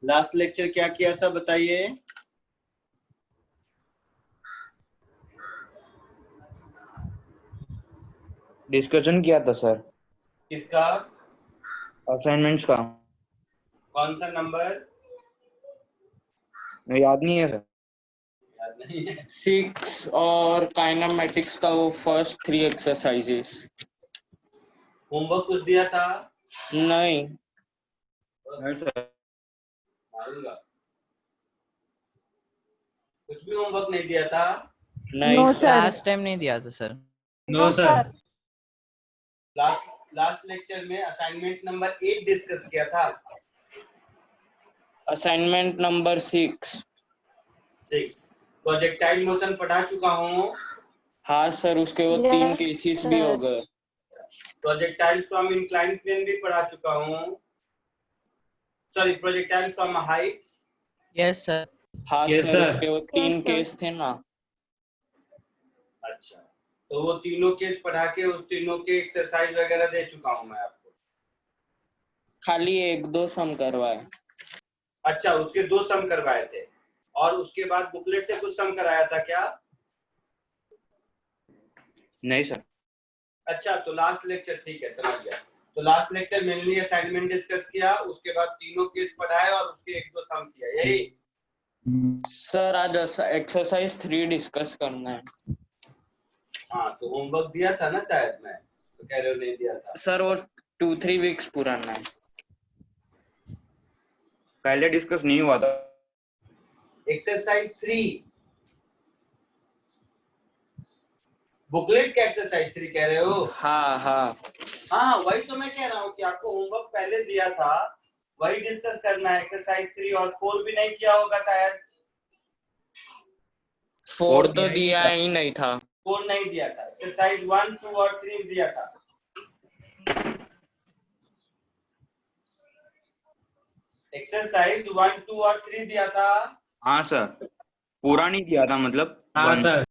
Last lecture क्या किया था बताइए। डिस्कशन किया था सर, किसका? असाइनमेंट्स का। कौन सा नंबर? याद नहीं है सर। याद नहीं है। 6 और काइनेमेटिक्स का वो फर्स्ट 3 एक्सरसाइजेस। होमवर्क कुछ दिया था? नहीं नहीं सर। मारूंगा। कुछ भी होमवर्क नहीं दिया था? नहीं no sir. Sir. Last time नहीं दिया था sir. No sir. Last lecture में असाइनमेंट नंबर 8 डिस्कस किया था। Assignment number 6। 6 प्रोजेक्टाइल मोशन पढ़ा चुका हूँ। हाँ सर, उसके वो 3 केसेस भी हो गए। प्रोजेक्टाइल फ्रॉम इंक्लाइंड प्लेन भी पढ़ा चुका हूँ। Sorry, projectile from height. Yes sir. हाँ Yes, सर, sir. उसके वो 3 केस थे ना। अच्छा, तो वो तीनों केस पढ़ा के उस तीनों के एक्सरसाइज वगैरह दे चुका हूँ मैं आपको। खाली 1-2 सम करवाए। अच्छा, उसके 2 सम करवाए थे और उसके बाद बुकलेट से कुछ सम कराया था क्या? नहीं सर। अच्छा, तो लास्ट लेक्चर ठीक है, समझ गया। तो last lecture mainly assignment discuss किया, उसके बाद तीनों केस पढ़ाए और उसके 1-2 सम किया, यही? सर आज एक्सरसाइज 3 डिस्कस करना है। हाँ, तो होमवर्क दिया था ना शायद, मैं तो कह रहे हो नहीं दिया था। सर वो 2-3 वीक्स पुराना है। पहले डिस्कस नहीं हुआ था। एक्सरसाइज 3 बुकलेट का एक्सरसाइज 3 कह रहे हो? हाँ हाँ हाँ, वही तो मैं कह रहा हूँ कि आपको होमवर्क पहले दिया था, वही डिस्कस करना है। एक्सरसाइज 3 और 4 भी नहीं किया होगा शायद। 4 तो दिया ही नहीं था। 4 नहीं दिया था, एक्सरसाइज 1, 2 और 3 दिया था। एक्सरसाइज 1, 2 और 3 दिया था। हाँ सर, पूरा नहीं किया था मतलब। हाँ सर।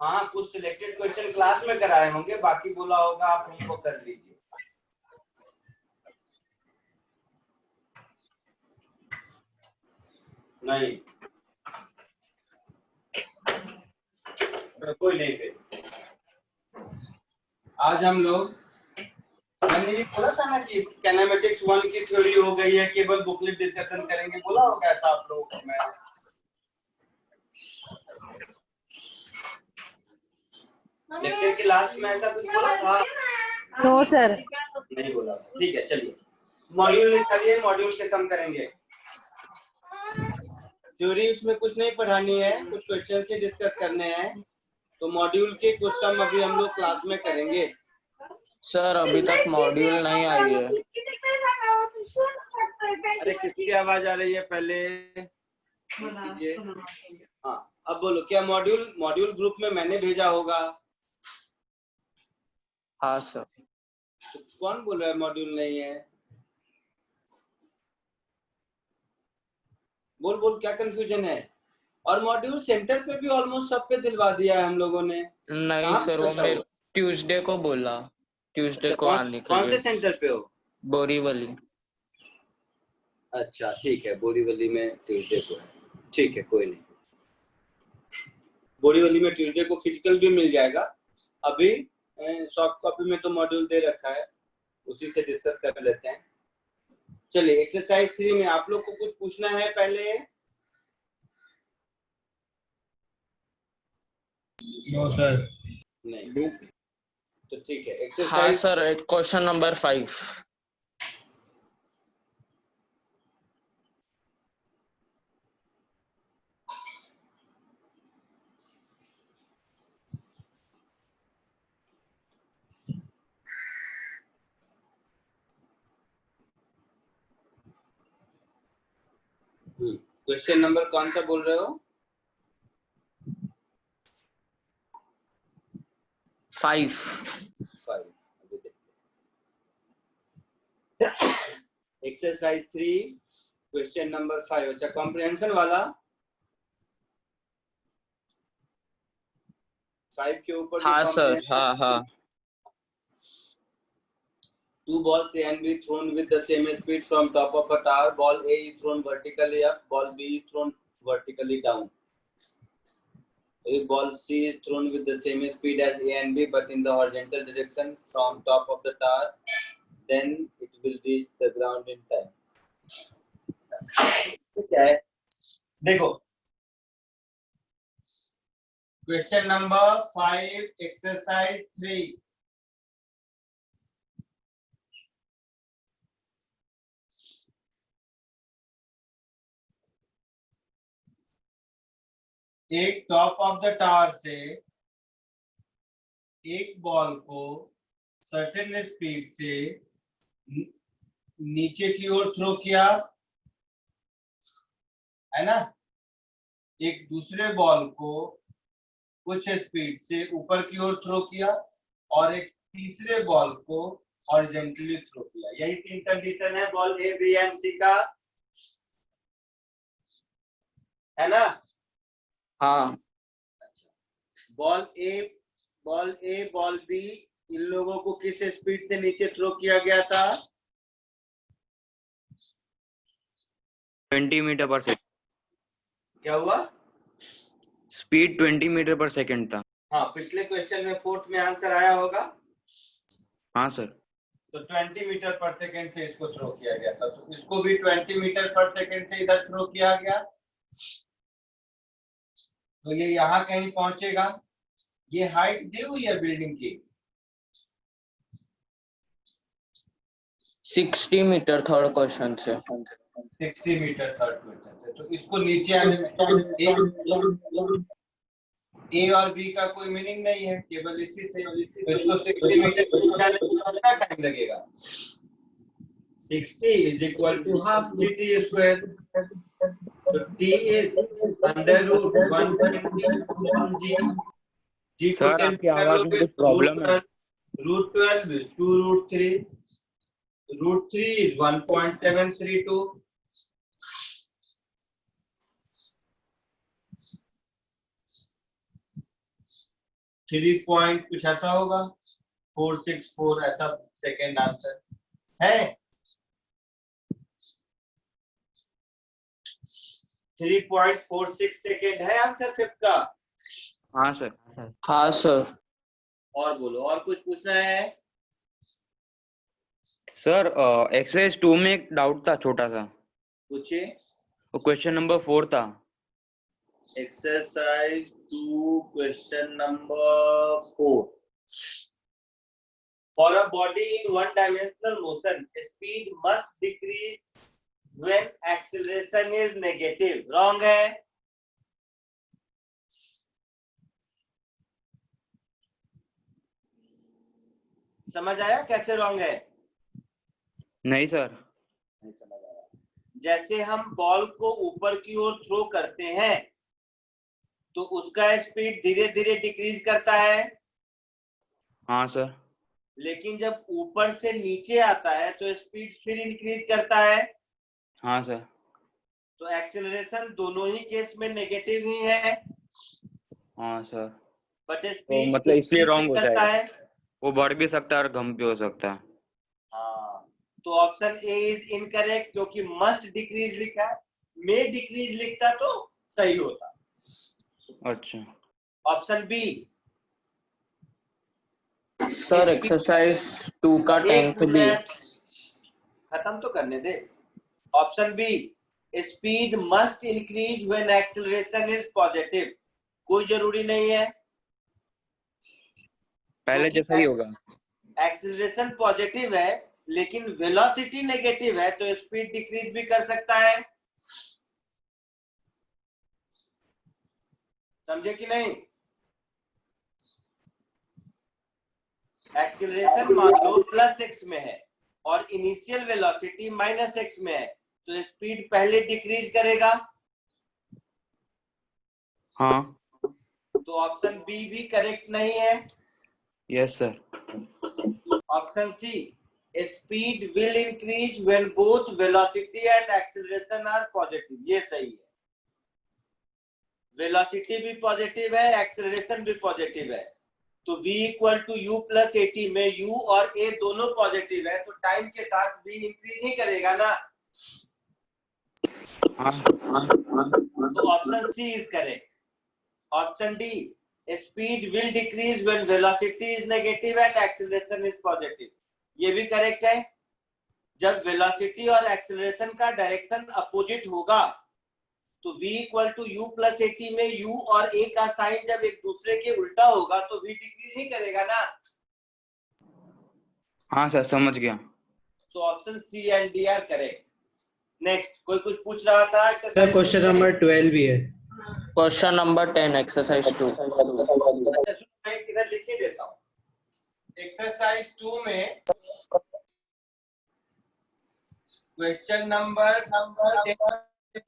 हाँ, कुछ सिलेक्टेड क्वेश्चन क्लास में कराए होंगे, बाकी बोला होगा आप हमको कर लीजिए। नहीं, कोई नहीं। फिर आज हम लोग, मैंने ये बोला था ना कि काइनेमेटिक्स 1 की थ्योरी हो गई है, केवल बुकलेट डिस्कशन करेंगे, बोला होगा ऐसा आप लोगों को मैं? लेक्चर के लास्ट में ऐसा कुछ बोला था? No sir. नहीं बोला। ठीक है, चलिए मॉड्यूल निकालिए, मॉड्यूल के सम करेंगे। थ्योरी उसमें कुछ नहीं पढ़ानी है, कुछ क्वेश्चन से डिस्कस करने हैं, तो मॉड्यूल के कुछ सम अभी हम लोग क्लास में करेंगे। सर अभी तक मॉड्यूल नहीं आई है। अरे किसकी आवाज आ रही है पहले? हाँ, अब बोलो, क्या मॉड्यूल ग्रुप में मैंने भेजा होगा? हाँ सर। तो कौन बोल रहा है मॉड्यूल नहीं है? बोल बोल, क्या कंफ्यूजन है? और मॉड्यूल सेंटर पे भी ऑलमोस्ट सब पे दिलवा दिया है हम लोगों ने। नहीं सर, वो मेरे ट्यूसडे को बोला, ट्यूसडे को आने के लिए। कौन से सेंटर पे हो? बोरीवली। अच्छा ठीक है, बोरीवली में ट्यूसडे को है, ठीक है, कोई नहीं। बोरीवली में ट्यूसडे को फिजिकल भी मिल जाएगा। अभी सॉफ्ट कॉपी में तो मॉड्यूल दे रखा है, उसी से डिस्कस कर लेते हैं। चलिए, एक्सरसाइज 3 में आप लोग को कुछ पूछना है पहले? No sir. नहीं, तो ठीक है। हाँ exercise sir, question number 5। Question number कौन सा बोल रहे हो? 5। 5। Exercise 3 question number 5। अच्छा, कॉम्प्रिहेंशन वाला 5 के ऊपर हाँ सर, हाँ हाँ। Two balls A and B thrown with the same speed from top of a tower. Ball A is thrown vertically up. Ball B is thrown vertically down. If ball C is thrown with the same speed as A and B but in the horizontal direction from top of the tower, then it will reach the ground in time. क्या है? देखो question number 5 exercise 3. एक top of the tower से एक ball को certain speed से नीचे की ओर थ्रो किया है ना. एक दूसरे बॉल को कुछ स्पीड से ऊपर की ओर थ्रो किया और एक तीसरे बॉल को हॉरिजॉन्टली थ्रो किया. यही तीन कंडीशन है बॉल ए बी एंड सी का, है ना. हाँ ball A ball be in लोगों को किस स्पीड से नीचे थ्रो किया गया था? 20 मीटर पर सेकंड. क्या हुआ? स्पीड 20 मीटर पर सेकंड था. हाँ, पिछले क्वेश्चन में फोर्थ में आंसर आया होगा. हाँ सर. तो 20 मीटर पर सेकंड से इसको थ्रो किया गया था, तो इसको भी 20 मीटर पर सेकंड से इधर थ्रो किया गया. तो ये यहाँ कहीं पहुंचेगा. ये हाइट दी हुई है बिल्डिंग की 60 मीटर थर्ड क्वेश्चन से. 60 मीटर थर्ड क्वेश्चन से. तो इसको नीचे आने में ए और बी का कोई मीनिंग नहीं है, केवल इसी से. तो इसको 60 मीटर कितना टाइम लगेगा? 60 is equal to half gt square. So t is under root 120 g. Sir आपकी आवाज में कुछ प्रॉब्लम है. Root 12 is 2 root 3. Root 3 is 1.732. 3 point कुछ ऐसा होगा 464 ऐसा सेकेंड आंसर है. 3.46 सेकेंड है आंसर फिफ्थ का. हाँ सर. हाँ सर. और बोलो, और कुछ पूछना है? सर एक्सरसाइज 2 में एक डाउट था छोटा सा. पूछिए. वो क्वेश्चन नंबर 4 था. Exercise 2 question number 4. For a body in one dimensional motion, speed must decrease when acceleration is negative. Wrong है. समझ आया कैसे रॉन्ग है? नहीं सर. नहीं समझ आया. जैसे हम बॉल को ऊपर की ओर थ्रो करते हैं तो उसका स्पीड धीरे धीरे डिक्रीज करता है. हाँ सर. लेकिन जब ऊपर से नीचे आता है तो स्पीड फिर इंक्रीज करता है. हाँ सर. तो एक्सेलरेशन दोनों ही केस में नेगेटिव ही है. हाँ सर. बट तो स्पीड मतलब इसलिए रॉन्ग हो करता जाएगा. है. वो बढ़ भी सकता है और कम भी हो सकता है. हाँ, तो ऑप्शन ए इज इनकरेक्ट क्योंकि मस्ट डिक्रीज लिखा है. मे डिक्रीज लिखता तो सही होता. अच्छा. Option B. सर एक्सरसाइज 2 का 10th बी. खत्म तो करने दे. Option B, speed must increase when acceleration is positive. कोई जरूरी नहीं है, पहले जैसा ही होगा. एक्सेलरेशन पॉजिटिव है लेकिन वेलोसिटी नेगेटिव है तो स्पीड डिक्रीज भी कर सकता है. समझे कि नहीं? एक्सेलरेशन मान लो +x में है और इनिशियल वेलोसिटी -x में है तो स्पीड पहले डिक्रीज करेगा. हाँ. तो ऑप्शन बी भी करेक्ट नहीं है. Yes sir. Option C, speed will increase when both velocity and acceleration are positive. ये सही है. वेलोसिटी भी पॉजिटिव है, एक्सेलरेशन भी पॉजिटिव है तो v equal to u plus at में u और a दोनों पॉजिटिव है, तो टाइम के साथ v इंक्रीज ही करेगा ना। तो option C is correct. Option D, speed will decrease when velocity is negative and acceleration is positive, ये भी करेक्ट है। जब वेलोसिटी और एक्सीलरेशन का डायरेक्शन अपोजिट होगा तो v equal to u plus at में u और a का साइन जब एक दूसरे के उल्टा होगा तो v डिक्रीज ही करेगा ना। हाँ सर, समझ गया। So option C and D are correct. Next, कोई कुछ पूछ रहा था? सर क्वेश्चन नंबर 12 भी है। Question number 10 exercise 2। अच्छा, मैं इधर लिख ही देता हूँ। एक्सरसाइज 2 में क्वेश्चन नंबर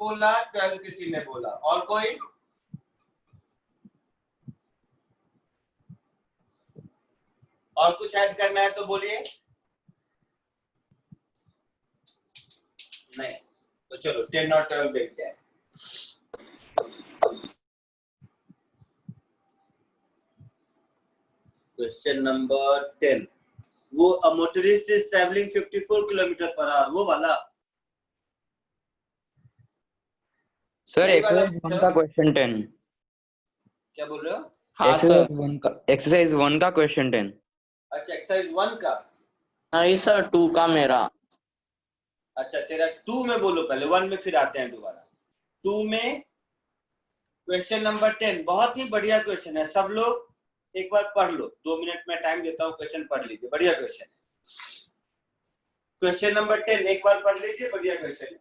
बोला, 12 किसी ने बोला, और कोई? और कुछ ऐड करना है तो बोलिए। नहीं तो चलो 10 और 12 देखते हैं। क्वेश्चन नंबर 10, वो a motorist is travelling 54 kilometre per hour, वो वाला। सर नहीं वाला एक्सरसाइज 1 का क्वेश्चन 10। क्या बोल रहे हो? हाँ सर। एक्सरसाइज 1 का क्वेश्चन 10। अच्छा, एक्सरसाइज 1 का। नहीं सर, 2 का मेरा। अच्छा, तेरा 2 में बोलो पहले, 1 में फिर आते हैं दोबारा। 2 में क्वेश्चन नंबर 10 बहुत ही बढ़िया क्वेश्चन है, सब लोग एक बार पढ़ लो। 2 मिनट में टाइम देता हूँ, क्वेश्चन पढ़ लीजिए, बढ़िया क्वेश्चन है। क्वेश्चन नंबर 10 एक बार पढ़ लीजिए, बढ़िया क्वेश्चन है।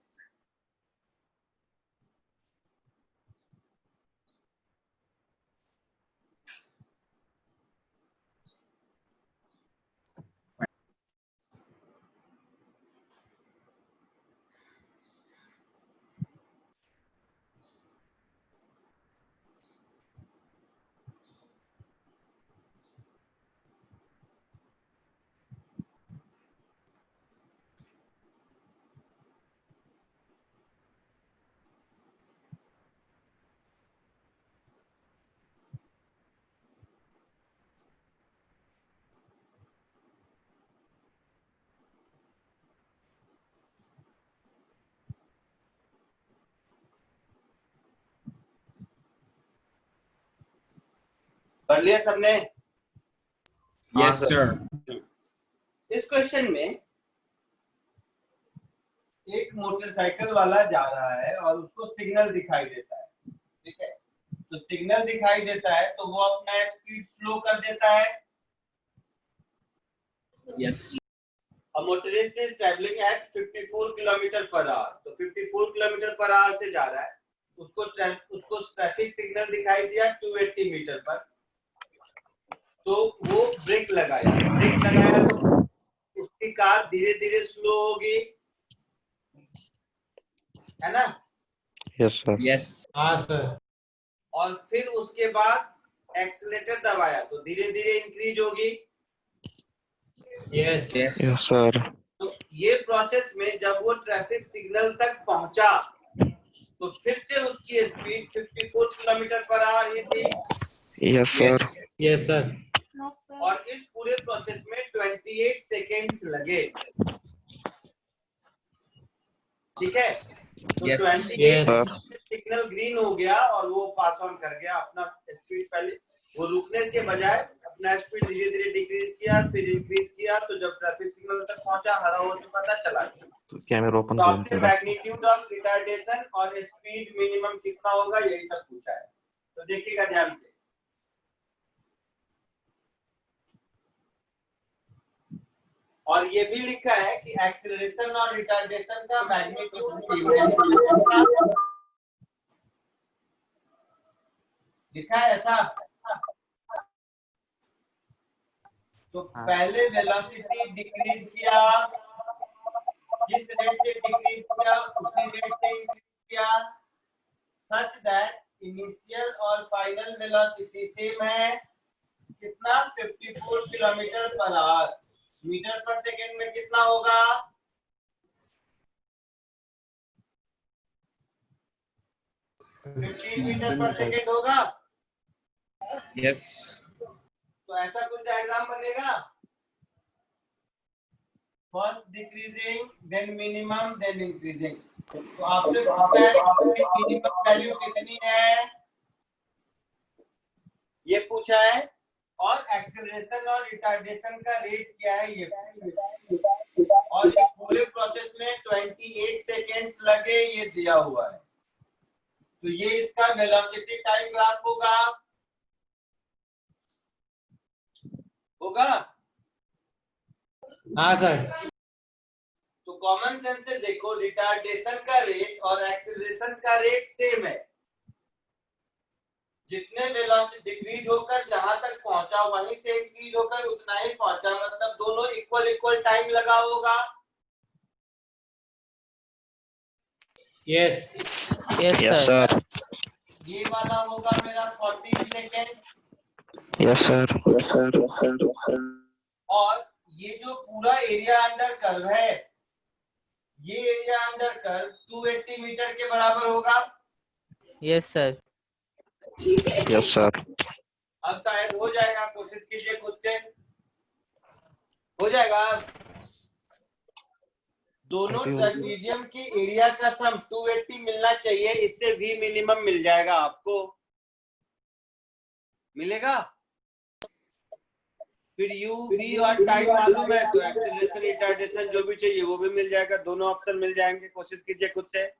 पढ़ लिया सबने? Yes sir. इस क्वेश्चन में एक मोटरसाइकिल वाला जा रहा है और उसको सिग्नल दिखाई देता है, ठीक है? तो सिग्नल दिखाई देता है तो वो अपना स्पीड स्लो कर देता है। Yes. A motorist is traveling at 54 kilometre per our, तो 54 किलोमीटर पर आवर से जा रहा है, उसको ट्रैफिक सिग्नल दिखाई दिया 280 मीटर पर, तो वो ब्रेक लगाया तो उसकी कार धीरे धीरे स्लो होगी, है ना? Yes sir. यस। हाँ सर। और फिर उसके बाद एक्सीलेटर दबाया तो धीरे धीरे इंक्रीज होगी। Yes yes sir. तो ये प्रोसेस में जब वो ट्रैफिक सिग्नल तक पहुंचा तो फिर से उसकी स्पीड 54 किलोमीटर पर आवर ही थी। Yes sir. Yes sir. और इस पूरे प्रोसेस में 28 सेकेंड्स लगे, ठीक है? तो Yes. 28 सिग्नल ग्रीन हो गया और वो पास ऑन कर गया अपना स्पीड। पहले वो रुकने के बजाय अपना स्पीड धीरे धीरे डिक्रीज किया, फिर इंक्रीज किया, तो जब ट्रैफिक सिग्नल तक पहुंचा, हरा हो चुका था, चला गया। तो कैमरा ओपन तो आपसे मैग्नीट्यूड ऑफ रिटार्डेशन और स्पीड मिनिमम कितना होगा यही सब पूछा है, तो देखिएगा ध्यान से। और ये भी लिखा है कि एक्सीलरेशन और रिटार्डेशन का मैग्नीट्यूड सेम है, लिखा है ऐसा। तो पहले वेलोसिटी डिक्रीज किया, जिस रेट से डिक्रीज किया उसी रेट से इंक्रीज किया, सच दैट इनिशियल और फाइनल वेलोसिटी सेम है। कितना? 54 किलोमीटर पर आवर। मीटर पर सेकंड में कितना होगा? 15 मीटर पर सेकंड होगा। यस। तो ऐसा कुछ डायग्राम बनेगा, first decreasing then minimum then increasing. तो आपसे पूछा है कि मिनिमम वैल्यू कितनी है, ये पूछा है, और एक्सेलरेशन और रिटार्डेशन का रेट क्या है ये पूछा है, और इस पूरे प्रोसेस में 28 सेकेंड्स लगे ये दिया हुआ है। तो ये इसका वेलोसिटी टाइम ग्राफ होगा, हाँ सर। तो कॉमन सेंस से देखो, रिटार्डेशन का रेट और एक्सेलरेशन का रेट सेम है। जितने वेलोसिटी डिक्रीज होकर जहां तक पहुंचा वहीं से इंक्रीज होकर उतना ही पहुंचा, मतलब दोनों इक्वल इक्वल टाइम लगा होगा। Yes Yes, sir. ये वाला होगा मेरा 14 सेकेंड, Yes, sir. और ये जो पूरा एरिया अंडर कर्व है, ये एरिया अंडर कर्व 280 मीटर के बराबर होगा। Yes, sir. Yes, sir. अब शायद हो जाएगा, कोशिश कीजिए खुद से, हो जाएगा। दोनों ट्रेपेजियम की एरिया का सम 280 मिलना चाहिए, इससे v मिनिमम मिल जाएगा, आपको मिलेगा। फिर u v और टाइम मालूम है तो एक्सेलरेशन रिटार्डेशन जो भी चाहिए वो भी मिल जाएगा, दोनों ऑप्शन मिल जाएंगे। कोशिश कीजिए खुद से।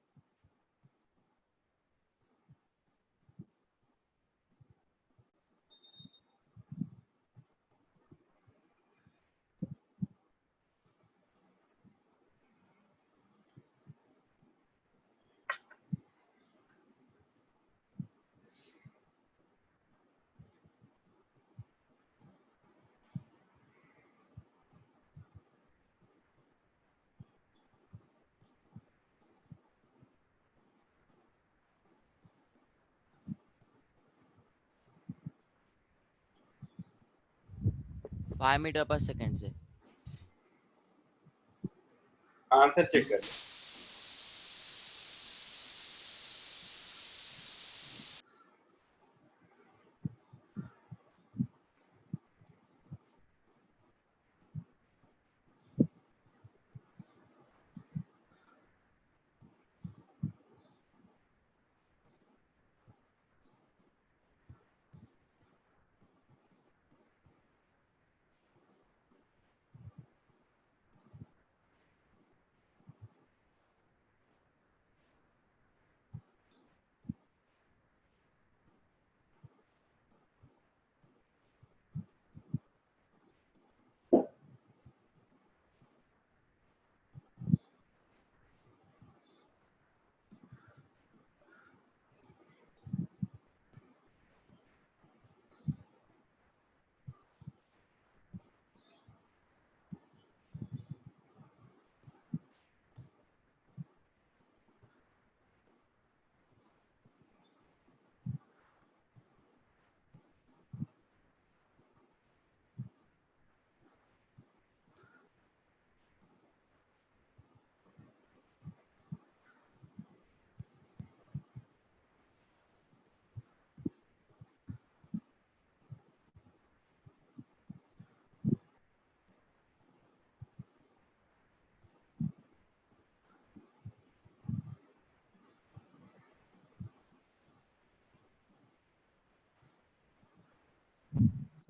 फाइव मीटर पर सेकंड से। आंसर चेक कर।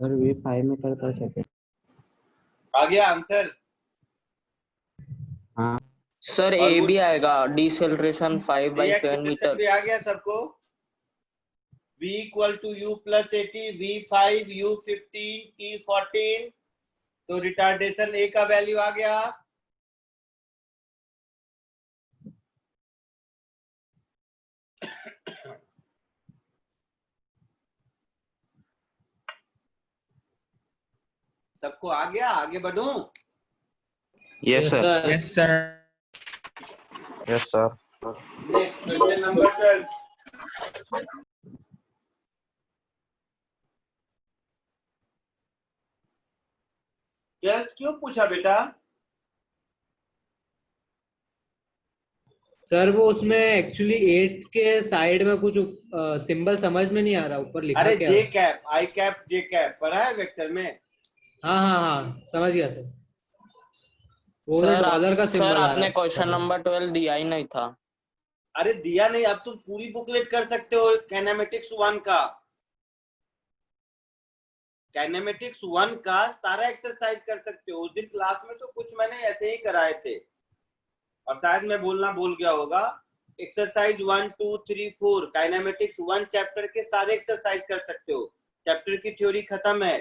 सर वी 5 मीटर पर सेकंड। आ गया आंसर? हाँ सर और ए वो भी आएगा, डिसेलरेशन 5/7 एक्सेलरेशन मीटर। भी आ गया सबको। v equal to u plus 80, v5 u15 t14। तो रिटार्डेशन a का वैल्यू आ गया। सबको आ गया, आगे बढ़ूं? Yes, sir. Yes sir. Yes, sir. Next question number 12। क्यों पूछा बेटा? सर वो उसमें एक्चुअली 8 के साइड में कुछ सिंबल समझ में नहीं आ रहा, ऊपर लिखा अरे क्या जे है? कैप, आई कैप, जे कैप पढ़ा है वेक्टर में? हाँ हाँ हाँ, समझ गया सर। वो सर डॉलर का सर सिंबल आ आपने रहा क्वेश्चन है। नंबर 12 दिया ही नहीं था। अरे दिया नहीं, अब तुम पूरी बुकलेट कर सकते हो काइनेमेटिक्स 1 का। काइनेमेटिक्स 1 का सारा एक्सरसाइज कर सकते हो। उस दिन क्लास में तो कुछ मैंने ऐसे ही कराए थे, और शायद मैं बोलना भूल गया होगा। एक्सरसाइज 1 2 3 4 काइनेमेटिक्स 1 चैप्टर के सारे एक्सरसाइज कर सकते हो। चैप्टर की थ्योरी खत्म है,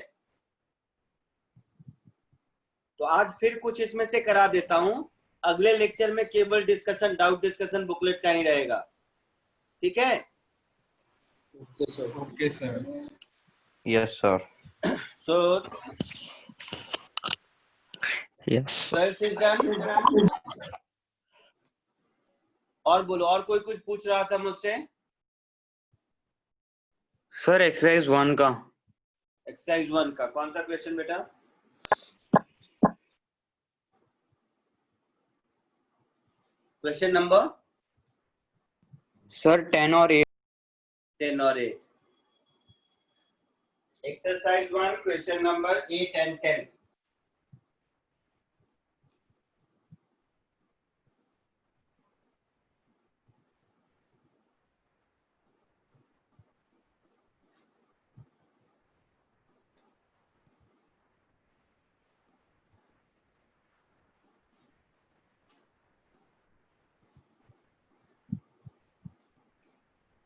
तो आज फिर कुछ इसमें से करा देता हूं। अगले लेक्चर में केवल डिस्कशन, डाउट डिस्कशन बुकलेट का ही रहेगा, ठीक है? Okay sir. Yes sir. So Yes. 12th is done. और बोलो, और कोई कुछ पूछ रहा था मुझसे? सर एक्सरसाइज 1 का। एक्सरसाइज 1 का कौन सा क्वेश्चन बेटा? क्वेश्चन नंबर सर 10 और 8। 10 और 8। Exercise 1 question number 8 and 10।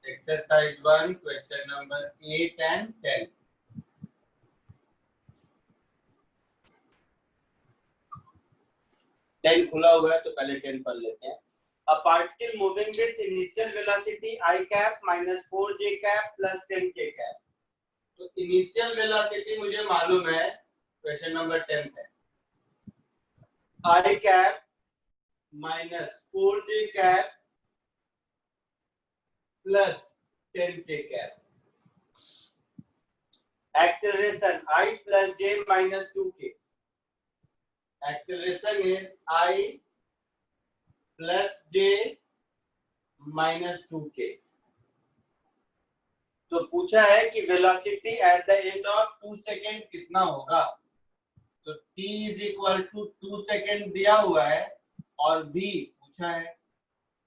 Exercise 1 question number 8 and 10। Ten खुला हुआ है तो पहले 10 पढ़ लेते हैं। A particle moving with initial velocity I cap minus 4j cap plus 10k cap। तो इनिशियल वेलोसिटी मुझे मालूम है, क्वेश्चन नंबर 10 है। I cap minus 4j cap plus 10k cap। Acceleration I plus j minus 2k। Acceleration is I plus j minus 2k। तो पूछा है कि velocity at the end of 2 second कितना होगा। तो t is equal to 2 second दिया हुआ है और v पूछा है,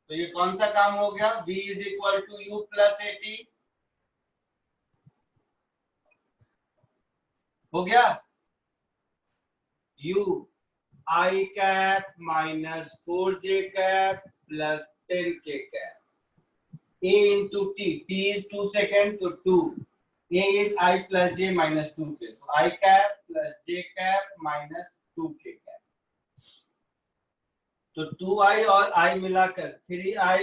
तो ये कौन सा काम हो गया? v is equal to u plus at हो गया। u I cap minus 4j cap plus 10k cap। a into t, t is 2 second to 2, a is I plus j minus 2k, so I cap plus j cap minus 2k cap। तो 2i और i मिलाकर 3i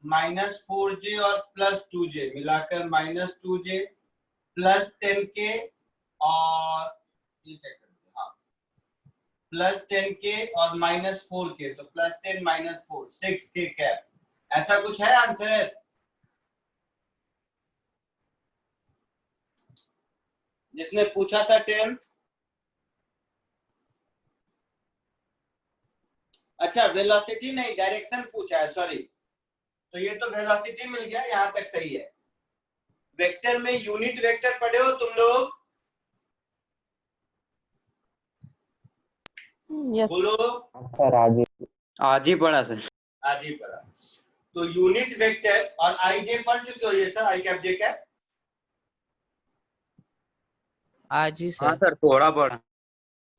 minus 4j और plus 2j मिलाकर minus 2j plus 10k और plus 10k और minus 4k, तो plus 10 minus 4 6k cap. ऐसा कुछ है आंसर? जिसने पूछा था 10th। अच्छा वेलोसिटी नहीं, डायरेक्शन पूछा है, सॉरी। तो ये तो वेलोसिटी मिल गया, यहां तक सही है। वेक्टर में यूनिट वेक्टर पढ़े हो तुम लोग? Yes. बोलो। सर आज ही पढ़ा सर। आज ही पढ़ा। तो यूनिट वेक्टर और आई जे पढ़ चुके हो ये सर, आई कैप जे कैप? आज ही हाँ सर। सर थोड़ा पढ़ा।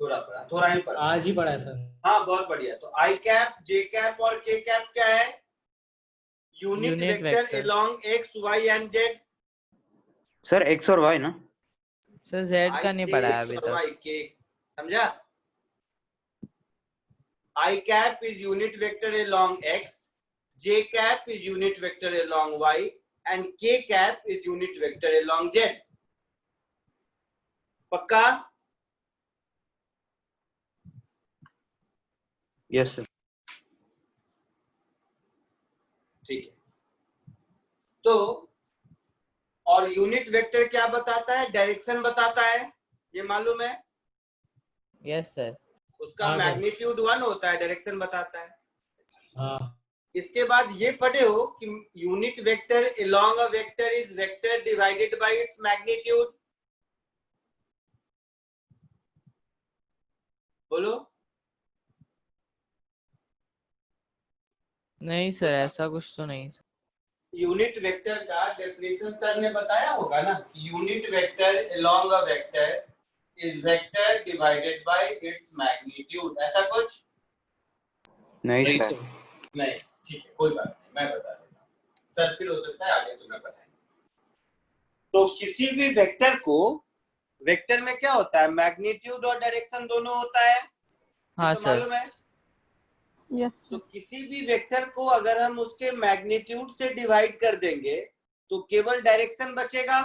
थोड़ा पढ़ा, थोड़ा ही पढ़ा। आज ही पढ़ा है सर। हाँ बहुत बढ़िया। तो आई कैप, जे कैप और के कैप क्या है? Unit Unit vector vector। Along X Y and Z. Sir X और वाई ना? सर जेड का नहीं पढ़ा है अभी तक। के समझा? I cap is unit vector along X, J cap is unit vector along Y and K cap is unit vector along Z. पक्का? Yes sir. ठीक है। तो और यूनिट वेक्टर क्या बताता है? डायरेक्शन बताता है, ये मालूम है? Yes sir. उसका हाँ, सर। मैग्नीट्यूड 1 होता है, डायरेक्शन बताता है। हाँ इसके बाद ये पढ़े हो कि unit vector along a vector is vector divided by its magnitude. बोलो। नहीं सर, ऐसा कुछ तो नहीं। यूनिट वेक्टर का डेफिनेशन सर ने बताया होगा ना, unit vector along a vector is vector divided by its magnitude, ऐसा कुछ नहीं सर। नहीं। ठीक है, कोई बात नहीं, मैं बता देता हूँ सर, फिर हो सकता है आगे तुम्हें बताएं। तो किसी भी वेक्टर को, वेक्टर में क्या होता है, मैग्नीट्यूड और डायरेक्शन दोनों होता है, हाँ तो सर। मालूम है। Yes. तो किसी भी वेक्टर को अगर हम उसके मैग्नीट्यूड से डिवाइड कर देंगे तो केवल डायरेक्शन बचेगा,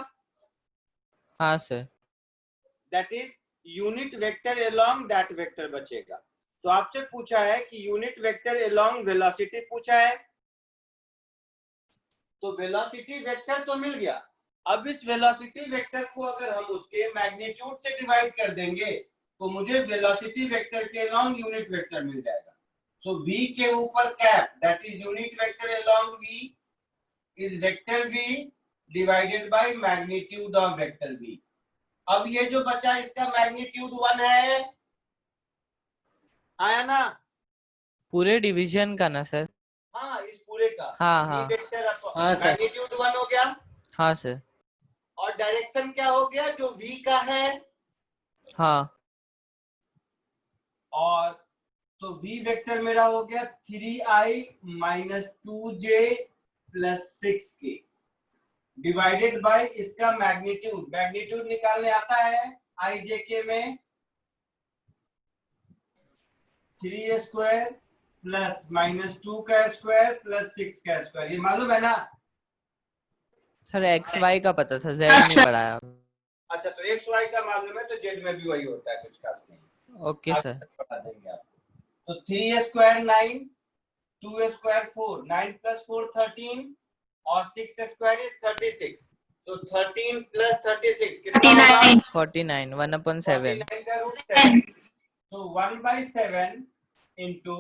हाँ sir. That is unit vector along that vector बचेगा। तो आपसे पूछा है कि यूनिट वेक्टर अलोंग वेलोसिटी पूछा है, तो वेलोसिटी वेक्टर तो मिल गया। अब इस वेलोसिटी वेक्टर को अगर हम उसके मैग्नीट्यूड से डिवाइड कर देंगे तो मुझे वेलोसिटी वेक्टर के अलोंग यूनिट वेक्टर मिल जाएगा। सो v के ऊपर cap, that is unit vector along v is vector v divided by magnitude of vector v। अब ये जो बचा इसका मैग्नीट्यूड 1 है, आया ना? पूरे डिवीजन का ना सर? हाँ, इस पूरे का हाँ v हाँ वेक्टर हाँ, सर। मैग्नीट्यूड 1 हो गया, हाँ सर। और डायरेक्शन क्या हो गया जो v का है, हाँ और तो v वेक्टर मेरा हो गया 3i minus 2j plus 6k divided by इसका मैग्नीट्यूड। मैग्नीट्यूड निकालने आता है i j k में 3 स्क्वायर प्लस माइनस 2 का स्क्वायर प्लस 6 का स्क्वायर, ये मालूम है ना? सर, एक्स वाई का पता था, जेड नहीं पढ़ाया। अच्छा, तो x y का मालूम है तो z में भी वही होता है, कुछ खास नहीं। Okay sir. बता देंगे आपको। तो 3 स्क्वायर 9, 2 स्क्वायर 4, 9 प्लस 4 13, और 6 स्क्वायर इज 36। तो 13 प्लस 36 कितना होगा? 49, 1/7। 49 का रूट 7। तो 1/7 into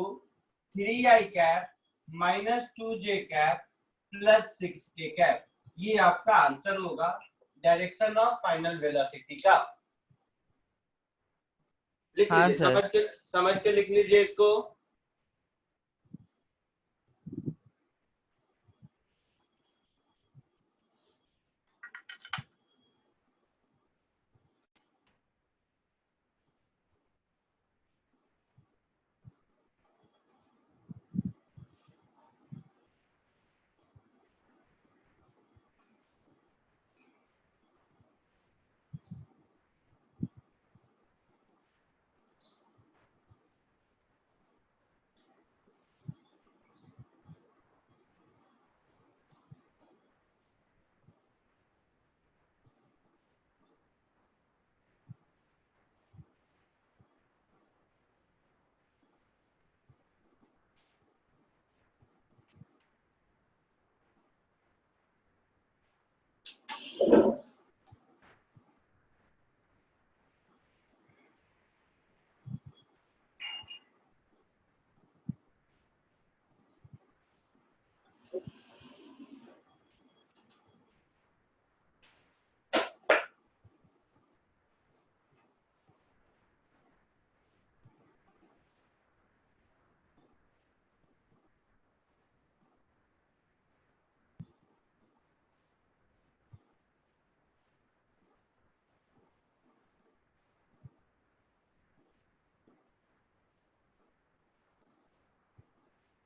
3i cap minus 2j cap plus 6k cap, ये आपका आंसर होगा डायरेक्शन ऑफ फाइनल वेलोसिटी का। लिख हाँ लीजिए, सर। समझ के लिख लीजिए इसको।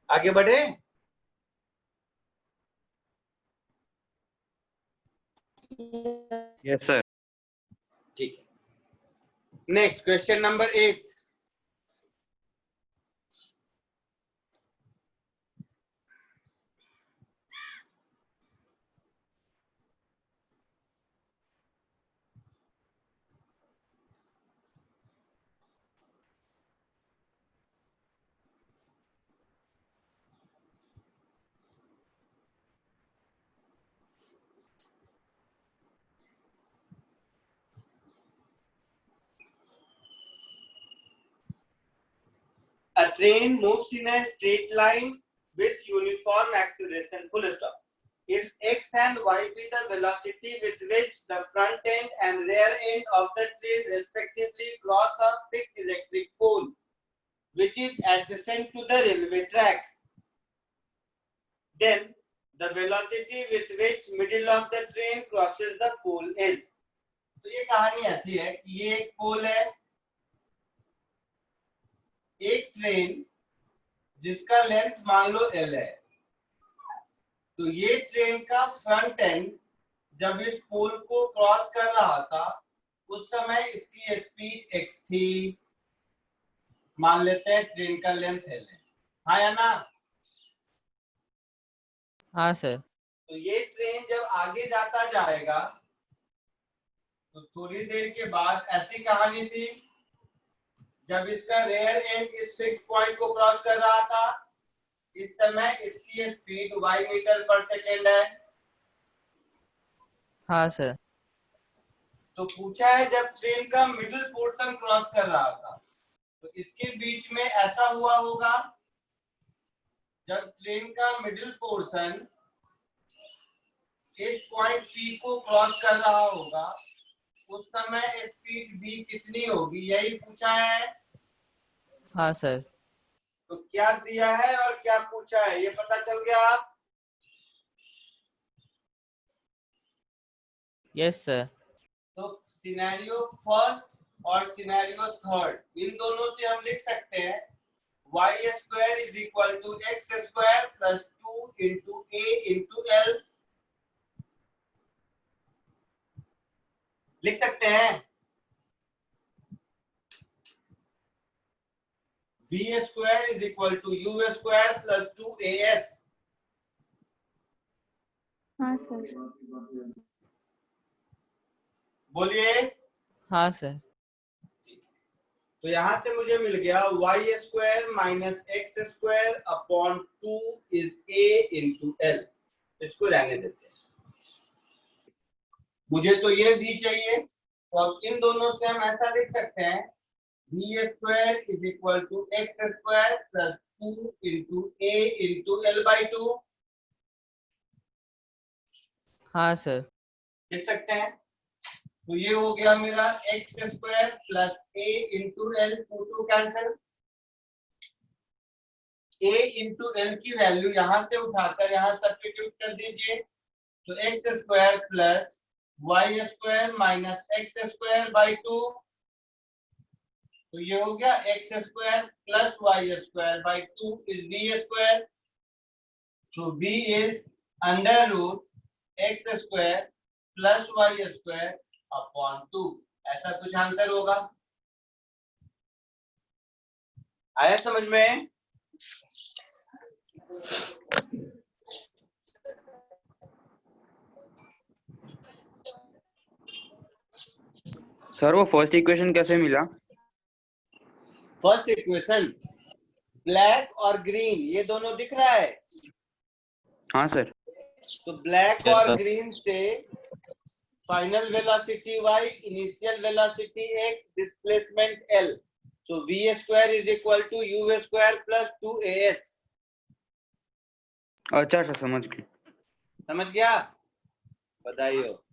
आगे बढ़े। Yes sir. ठीक है, next question number 8। A train moves in a straight line with uniform acceleration, full stop. If x and y be the velocity with which the front end and rear end of the train respectively cross a fixed electric pole which is adjacent to the railway track, then the velocity with which middle of the train crosses the pole is. तो ये कहानी ऐसी है कि ये एक पोल है, एक ट्रेन जिसका लेंथ मान लो L है, तो ये ट्रेन का फ्रंट एंड जब इस पोल को क्रॉस कर रहा था उस समय इसकी स्पीड x थी, मान लेते हैं ट्रेन का लेंथ L है, हाँ या ना? हाँ सर। तो ये ट्रेन जब आगे जाता जाएगा तो थोड़ी देर के बाद ऐसी कहानी थी, जब इसका रेयर एंड इस फिक्स पॉइंट को क्रॉस कर रहा था, इस समय इसकी स्पीड y मीटर पर सेकेंड है। हाँ सर। तो पूछा है जब ट्रेन का मिडिल पोर्शन क्रॉस कर रहा था तो इसके बीच में ऐसा हुआ होगा, जब ट्रेन का मिडिल पोर्शन इस पॉइंट P को क्रॉस कर रहा होगा उस समय स्पीड v कितनी होगी, यही पूछा है। हाँ सर। तो क्या दिया है और क्या पूछा है ये पता चल गया? Yes sir. तो सिनेरियो फर्स्ट और सिनेरियो थर्ड इन दोनों से हम लिख सकते हैं y square is equal to x square plus 2 into a into L, लिख सकते हैं। v square is equal to u square plus 2as। हाँ सर। बोलिए। हाँ सर। तो यहां से मुझे मिल गया y square minus x square upon 2 is a into L. इसको रहने देते हैं, मुझे तो ये v चाहिए, तो अब इन दोनों से हम ऐसा लिख सकते हैं v square is equal to x square plus 2 into a into L by 2। हाँ सर। लिख सकते हैं। तो ये हो गया मेरा x square plus a into L, 2 cancel, a into L की वैल्यू यहां से उठाकर यहां सब्स्टिट्यूट कर दीजिए, तो x square plus y square minus x square by 2, तो ये हो गया x square plus y square by 2 is v square. So v is under root x square plus y square upon 2, ऐसा कुछ आंसर होगा। आया समझ में? सर वो फर्स्ट इक्वेशन कैसे मिला? फर्स्ट इक्वेशन ब्लैक और ग्रीन ये दोनों दिख रहा है। हाँ सर। तो ब्लैक और ग्रीन से final velocity y, initial velocity x, displacement l, so v square is equal to u square plus 2as। अच्छा अच्छा समझ गए। समझ गया? बधाई हो।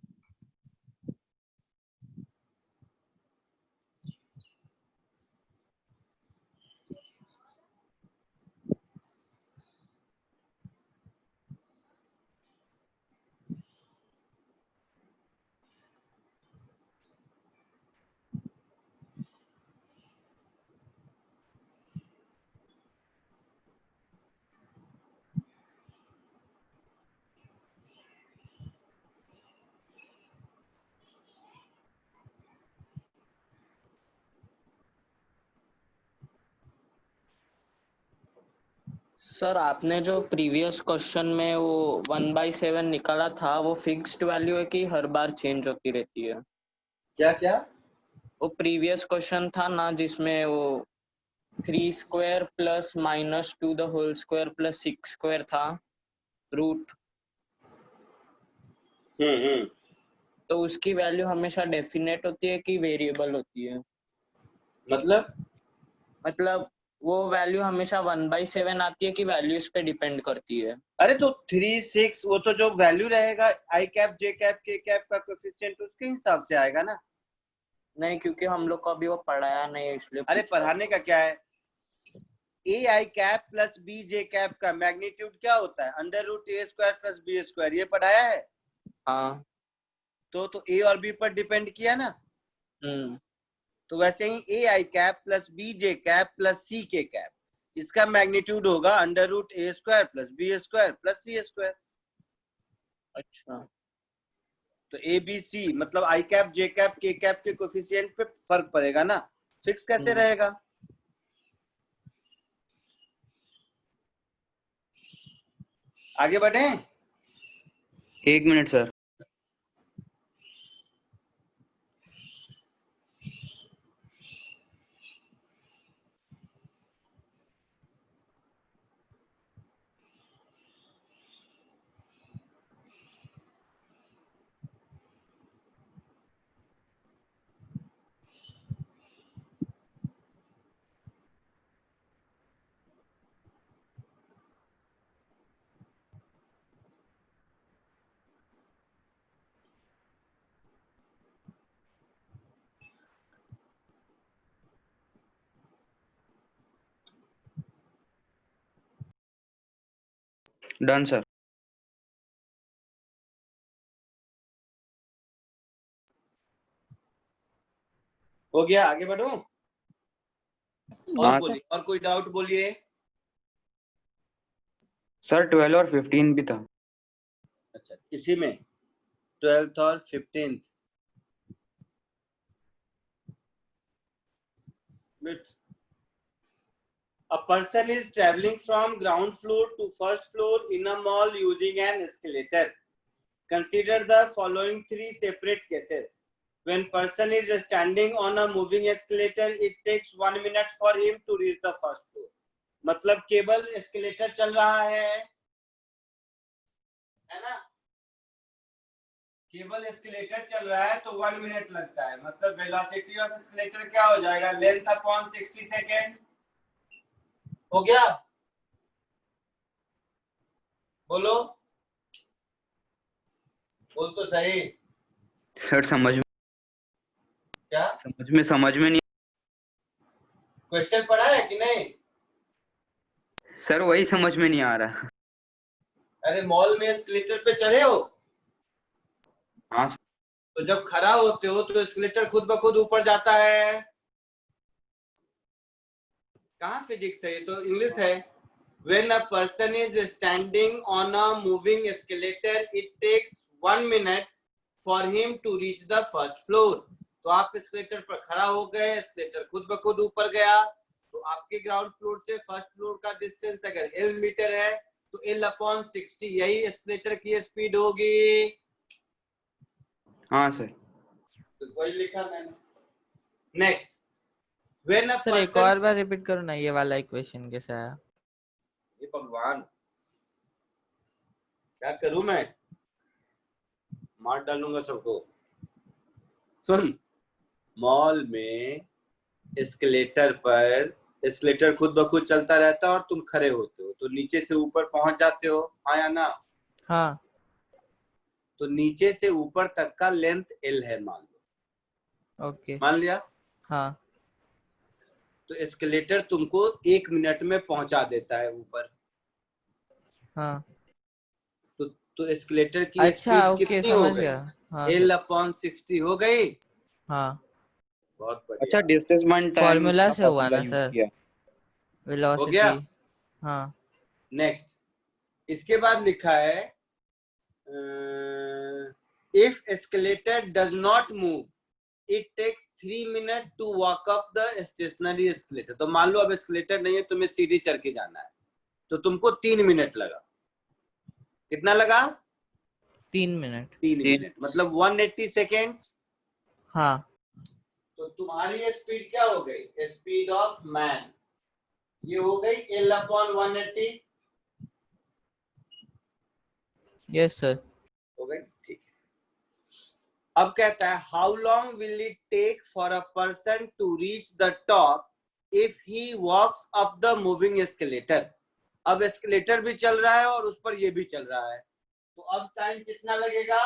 सर आपने जो प्रीवियस क्वेश्चन में वो 1/7 निकाला था वो फिक्स्ड वैल्यू है कि हर बार चेंज होती रहती है? क्या क्या? वो प्रीवियस क्वेश्चन था ना जिसमें वो 3 square plus minus 2 the whole square plus 6 square था रूट, तो उसकी वैल्यू हमेशा डेफिनेट होती है कि वेरिएबल होती है? मतलब वो वैल्यू हमेशा 1/7 आती है कि वैल्यूज पे डिपेंड करती है? अरे तो 3, 6 वो तो जो वैल्यू रहेगा आई cap J cap K cap का कोएफिशिएंट उसके हिसाब से आएगा ना। नहीं, क्योंकि हम लोग को अभी वो पढ़ाया नहीं है इसलिए अरे पूछ रहा पढ़ाने का क्या है, A I cap plus B J cap का मैग्नीट्यूड क्या होता है, under root A square plus B square, ये पढ़ाया है। था। हाँ। तो ए और बी पर डिपेंड किया ना। हम्म। तो वैसे ही A I cap plus B J cap plus C K cap, इसका मैग्नीट्यूड होगा under root A square plus B square plus C square. अच्छा। तो ए बी सी मतलब I cap J cap K cap के coefficient पे फर्क पड़ेगा ना, फिक्स कैसे रहेगा। आगे बढ़े। 1 मिनट सर। Done sir. हो गया, आगे बढ़ो। और हाँ बोलिए, और कोई डाउट बोलिए। सर 12 और 15 भी था। अच्छा, इसी में 12th और 15th A person is traveling from ground floor to first floor in a mall using an escalator. Consider the following 3 separate cases. When person is standing on a moving escalator, it takes 1 minute for him to reach the first floor. मतलब केवल escalator चल रहा है ना, केवल escalator चल रहा है तो 1 मिनट लगता है, मतलब velocity of escalator क्या हो जाएगा, length upon 60 सेकेंड। हो गया, बोलो, बोल तो सही। सर क्या समझ में नहीं। क्वेश्चन पढ़ा है कि नहीं। सर वही समझ में नहीं आ रहा। अरे मॉल में एस्केलेटर पे चढ़े हो, हाँ तो जब खड़ा होते हो तो एस्केलेटर खुद ब खुद ऊपर जाता है। कहाँ फिजिक्स है, ये तो इंग्लिश है। When a person is standing on a moving escalator, it takes 1 minute for him to reach the first floor. तो आप एस्केलेटर पर खड़ा हो गए, एस्केलेटर खुद ब खुद ऊपर गया, तो आपके ग्राउंड फ्लोर से फर्स्ट फ्लोर का डिस्टेंस अगर L मीटर है तो L/60 यही एस्केलेटर की स्पीड होगी। हाँ सर। तो वही लिखा मैंने। नेक्स्ट, व्हेन अ सर एक और बार रिपीट करो ना, ये वाला इक्वेशन कैसे आया? ये भगवान क्या करूं मैं, मार डालूंगा सबको। सुन, मॉल में एस्केलेटर पर एस्केलेटर खुद ब खुद चलता रहता है और तुम खड़े होते हो तो नीचे से ऊपर पहुंच जाते हो, हाँ या ना। हाँ। तो नीचे से ऊपर तक का लेंथ L है, मान लो। ओके। मान लिया। हाँ। तो एस्केलेटर तुमको 1 मिनट में पहुंचा देता है ऊपर। हाँ। तो एस्केलेटर की अच्छा स्पीड ओके, कितनी हो समझ गई, गया। हाँ L/60 हो गई। हाँ। बहुत बढ़िया। अच्छा, डिस्प्लेसमेंट टाइम फॉर्मूला से हुआ ना सर, हो वेलोसिटी। गया। हाँ। नेक्स्ट, इसके बाद लिखा है if escalator does not move it takes 3 minute to walk up the stationary escalator. तो मान लो अब एस्केलेटर नहीं है, तुम्हें सीढ़ी चढ़ के जाना है, तो तुमको 3 मिनट लगा। कितना लगा? 3 मिनट। 3 मिनट मतलब 180 सेकेंड्स। हाँ। तो तुम्हारी स्पीड क्या हो गई, स्पीड ऑफ मैन, ये हो गई L/180। Yes sir. हो गई, ठीक है। अब कहता है how long will it take for a person to reach the top if he walks up the moving escalator. अब एस्केलेटर भी चल रहा है और उस पर ये भी चल रहा है, तो अब टाइम कितना लगेगा?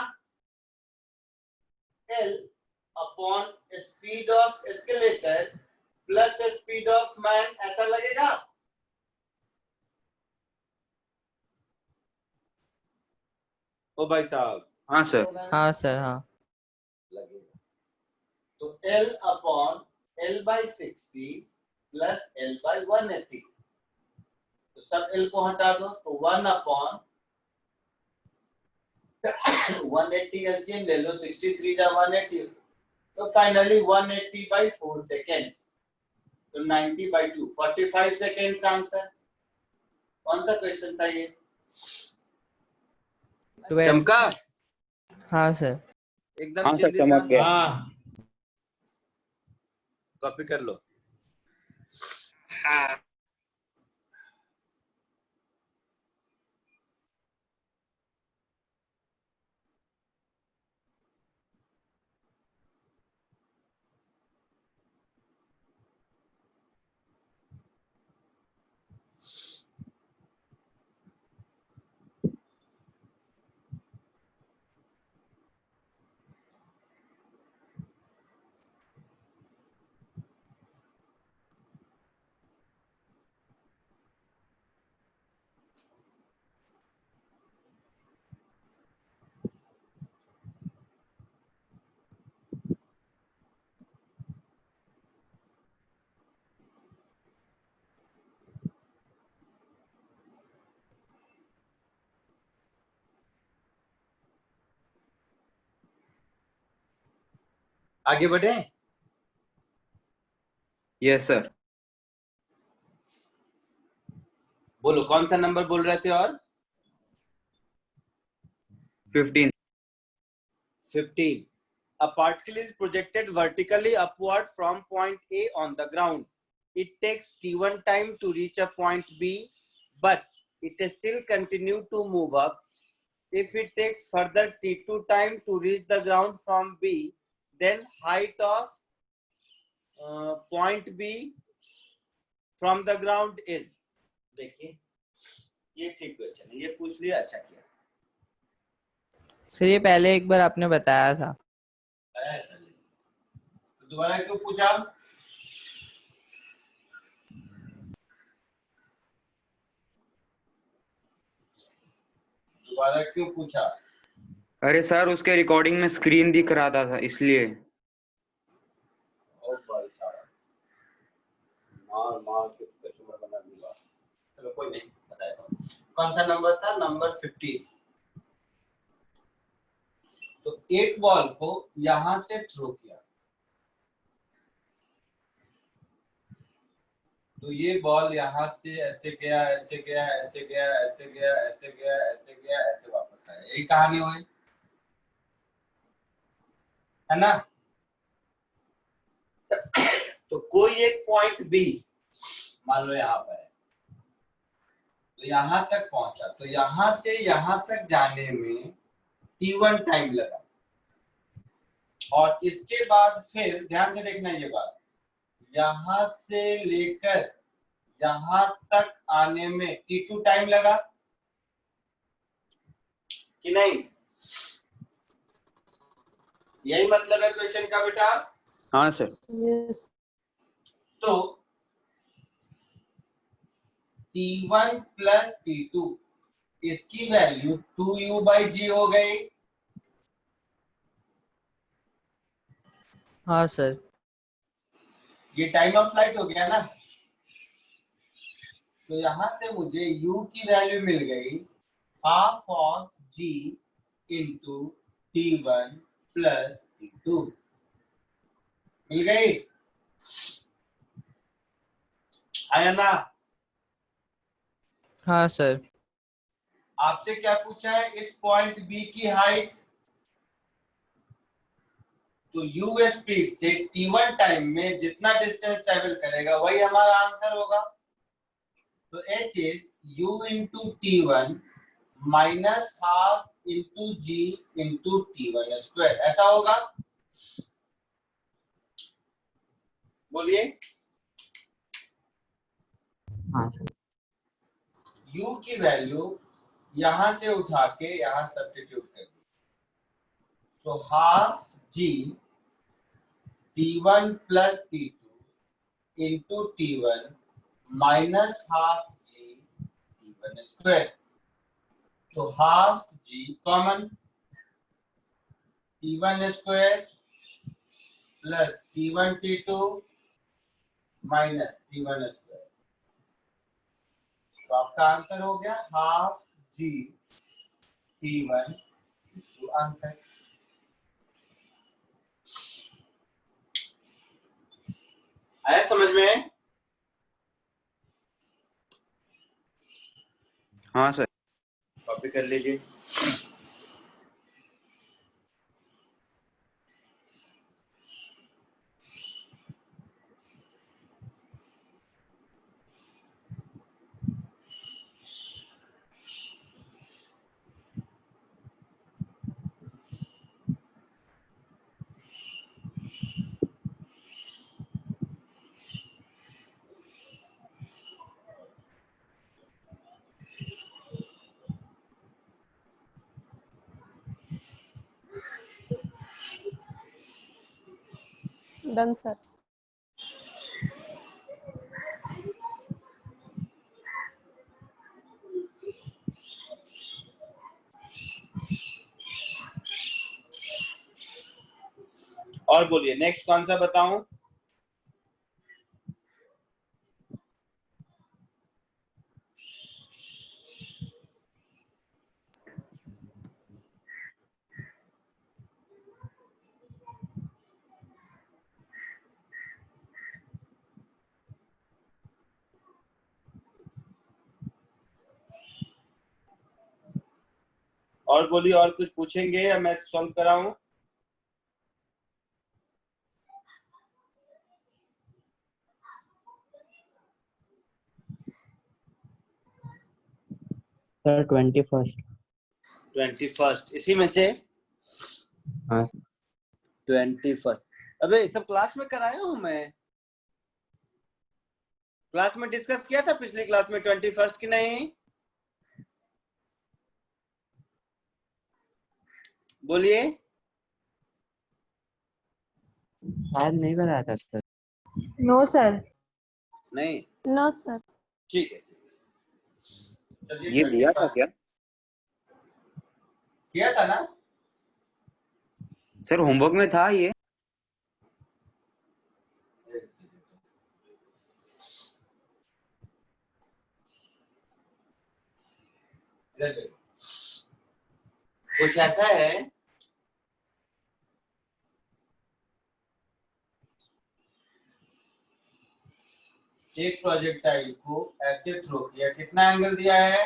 L upon speed of escalator plus speed of man, ऐसा लगेगा? ओ भाई साहब, हाँ सर। हाँ सर, हाँ। लगेगा। तो L upon L by 60 plus L by 180, तो सब L को हटा दो, तो 1 upon 180 एलसीएम ले लो, 63 जा 180, तो फाइनली 180 by 4 seconds, तो 90 by 2, 45 seconds आंसर। कौन सा क्वेश्चन था ये? 12। चमका हाँ सर। एकदम हाँ सर, जल्दी चमक से गया। हाँ कॉपी कर लो। आगे बढ़े। Yes sir. बोलो कौन सा नंबर बोल रहे थे? और 15। 15. A particle is projected vertically upward from point A on the ground. It takes t1 time to reach a point B, but it still continue to move up. If it takes further t2 time to reach the ground from B, then height of point B from the ground is. देखिए ये ठीक question है, ये पूछ लिया, अच्छा किया। Sir ये पहले एक बार आपने बताया था। तो दोबारा क्यों पूछा? दोबारा क्यों पूछा? अरे सर, उसके रिकॉर्डिंग में स्क्रीन दिख रहा था इसलिए। ओ भाई साहब, मार के कस्टमर बना दूंगा। चलो कोई नहीं, बताएगा। कौन सा नंबर था? नंबर 15। तो एक बॉल को यहां से थ्रो किया, तो ये बॉल यहां से ऐसे गया, ऐसे गया, ऐसे गया, ऐसे गया, ऐसे गया, ऐसे गया, ऐसे वापस आया। यही कहानी हुई है ना? तो कोई एक पॉइंट बी मान लो यहाँ पर है, तो यहां तक पहुंचा, तो यहां से यहां तक जाने में t1 टाइम लगा, और इसके बाद फिर ध्यान से देखना ये बात, यहां से लेकर यहां तक आने में t2 टाइम लगा कि नहीं? यही मतलब है क्वेश्चन का बेटा। हाँ सर। Yes. तो t1 प्लस t2, इसकी वैल्यू 2u/g हो गई। हाँ सर। ये टाइम ऑफ फ्लाइट हो गया ना? तो यहां से मुझे u की वैल्यू मिल गई half of g into t1 plus t2, मिल गई। आया ना? हाँ सर। आपसे क्या पूछा है? इस पॉइंट बी की हाइट, तो u स्पीड से t1 टाइम में जितना डिस्टेंस ट्रेवल करेगा वही हमारा आंसर होगा। तो h is u into t1 minus half into g into t1 square, ऐसा होगा। बोलिए हाँ सर। u की वैल्यू यहां से उठा के यहां सब्स्टिट्यूट कर दी, so half g t1 plus t2 into t1 minus half g t1 square. तो half g common, t1 square plus t1 t2 minus t1 square. तो आपका आंसर हो गया हाफ g t1 तो आंसर। आया समझ में? हाँ सर। कॉपी कर लीजिए। Done, sir. और बोलिए नेक्स्ट कौन सा बताऊं? और बोलिए, और कुछ पूछेंगे या मैं सॉल्व कराऊं? Sir 21st। 21st इसी में से? हाँ 21st। अबे सब क्लास में कराया हूं मैं, क्लास में डिस्कस किया था पिछली क्लास में 21st की नहीं? बोलिए। शायद नहीं कराया था सर। No, sir. नहीं, No, sir. ठीक है। चलिए ये दिया था 21st क्या किया था ना? सर? होमवर्क में था ये? कुछ ऐसा है, एक प्रोजेक्टाइल को ऐसे थ्रो किया, कितना एंगल दिया है?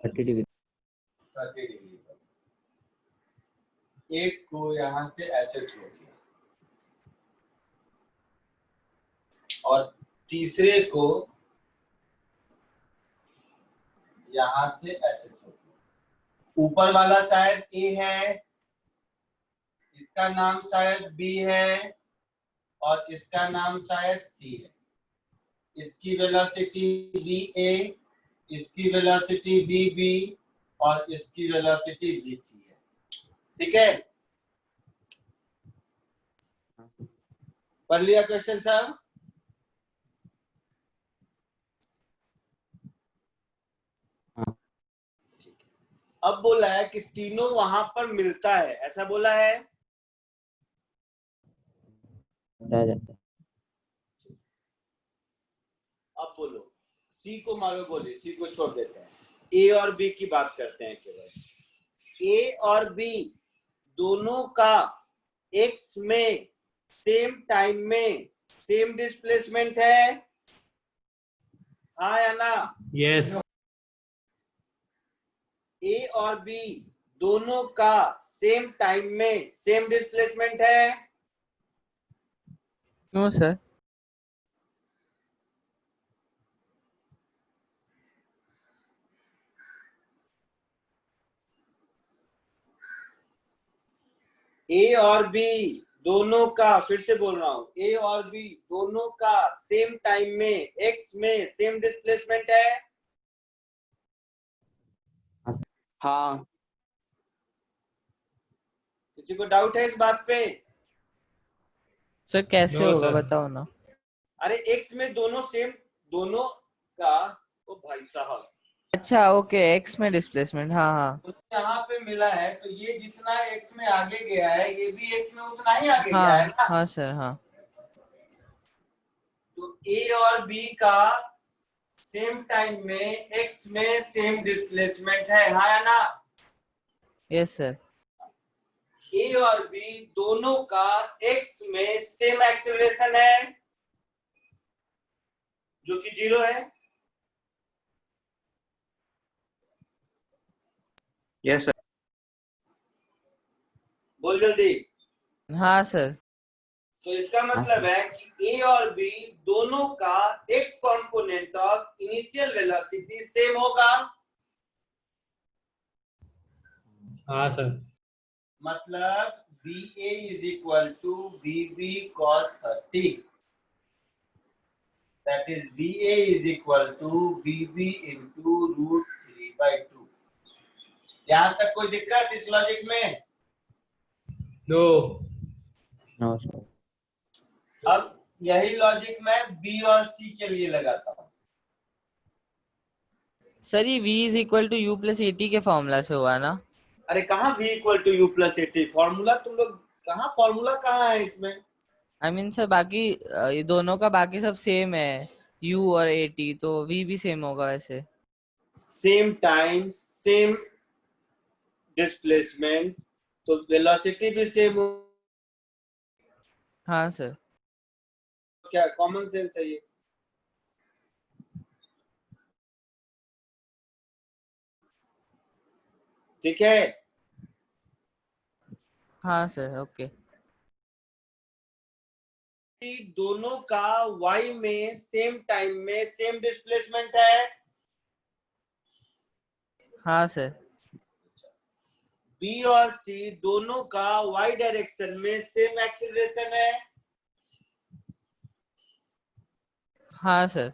30 डिग्री। 30 डिग्री पर। एक को यहां से ऐसे थ्रो किया और तीसरे को यहां से ऐसे थ्रो किया। ऊपर वाला शायद ए है, इसका नाम शायद बी है और इसका नाम शायद सी है। इसकी वेलोसिटी वी ए, इसकी वेलोसिटी वी बी और इसकी वेलोसिटी वी सी है। ठीक है, पढ़ लिया क्वेश्चन साहब? हाँ। अब बोला है कि तीनों वहां पर मिलता है, ऐसा बोला है। रह जाता है। अब बोलो, सी को मारो गोली, सी को छोड़ देते हैं, ए और बी की बात करते हैं केवल। ए और बी दोनों का एक्स में सेम टाइम में सेम डिस्प्लेसमेंट है, हाँ या ना? यस। ए और बी दोनों का सेम टाइम में सेम डिस्प्लेसमेंट है? No sir. ए और बी दोनों का, फिर से बोल रहा हूँ, ए और बी दोनों का सेम टाइम में एक्स में सेम डिस्प्लेसमेंट है। हाँ किसी को डाउट है इस बात पे? सर कैसे No, होगा sir. बताओ ना। अरे एक्स में दोनों सेम, दोनों का, ओ भाई साहब, अच्छा ओके, एक्स में डिस्प्लेसमेंट, हाँ हाँ तो यहाँ पे मिला है, तो ये जितना एक्स में आगे गया है ये भी एक्स में उतना ही आगे गया है हाँ ना। हाँ सर हाँ। तो ए और बी का सेम टाइम में एक्स में सेम डिस्प्लेसमेंट है, हाँ या ना? Yes sir. ए और बी दोनों का एक्स में सेम एक्सेलरेशन है जो कि 0 है। Yes sir. बोल जल्दी। हाँ सर। तो इसका मतलब है कि ए और बी दोनों का x component of initial velocity same होगा। हाँ सर. मतलब VA is equal to VB cos 30. That is VA is equal to VB into root 3 by 2. यहाँ तक कोई दिक्कत इस लॉजिक में? No. No sir. अब यही लॉजिक मैं B और C के लिए लगाता हूँ। सर ये v is equal to u plus at के फॉर्मूला से हुआ ना। अरे कहाँ V equal to U plus 80 formula, तुम लोग कहाँ, फॉर्मूला कहाँ है इसमें? आई मीन सर बाकी ये दोनों का बाकी सब सेम है, u और एटी, तो v भी सेम होगा वैसे। सेम टाइम सेम डिस्प्लेसमेंट, तो वेलोसिटी भी सेम हो। हाँ सर। क्या कॉमन सेंस है ये? ठीक है। हाँ सर ओके। दोनों का y में सेम टाइम में सेम डिस्प्लेसमेंट है। हाँ सर। B और C दोनों का y डायरेक्शन में सेम एक्सीलरेशन है। हाँ सर।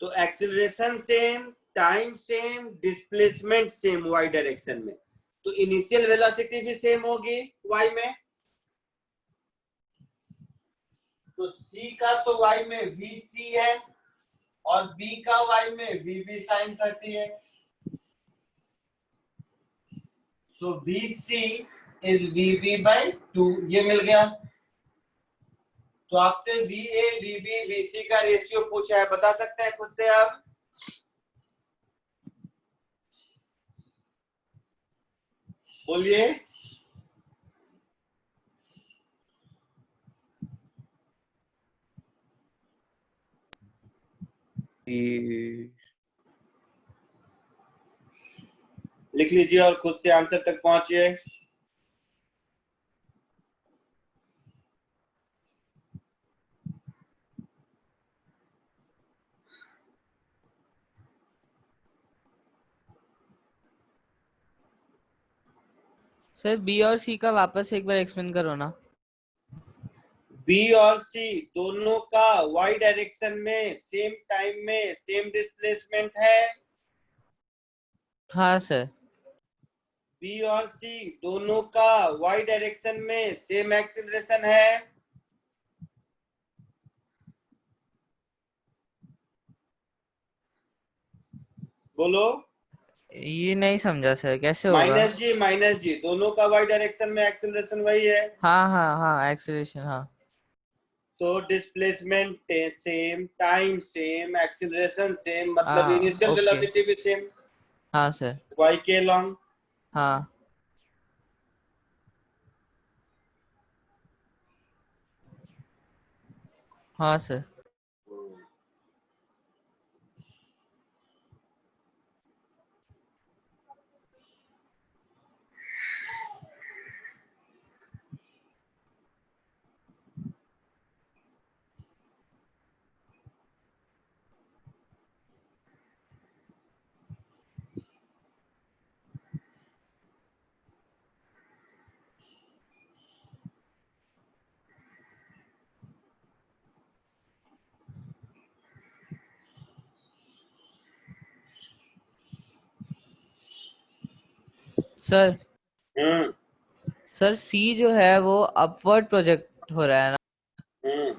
तो acceleration same, time same, displacement same y direction में, तो इनिशियल वेलोसिटी भी सेम होगी y में। तो C का तो y में vc है और B का y में vb sin 30 है। सो vc इज vb by 2, ये मिल गया। तो आपसे va vb vc का रेशियो पूछा है, बता सकते हैं खुद से आप? बोलिए। लिख लीजिए और खुद से आंसर तक पहुंचिए। सर बी और सी का वापस एक बार एक्सप्लेन करो ना। B और C दोनों का y डायरेक्शन में सेम टाइम में सेम डिस्प्लेसमेंट है। हाँ सर। B और C दोनों का y डायरेक्शन में सेम एक्सीलरेशन है। बोलो। ये नहीं समझा सर, कैसे होगा? माइनस जी दोनों का y डायरेक्शन में एक्सीलरेशन वही है, हाँ हाँ हाँ एक्सेलरेशन हाँ। तो displacement same, time same, acceleration same, मतलब हाँ इनिशियल ओके। वेलोसिटी भी सेम हाँ सर। y के लॉन्ग। हाँ हाँ सर। सर हम्म सी जो है वो अपवर्ड प्रोजेक्ट हो रहा है ना, हम्म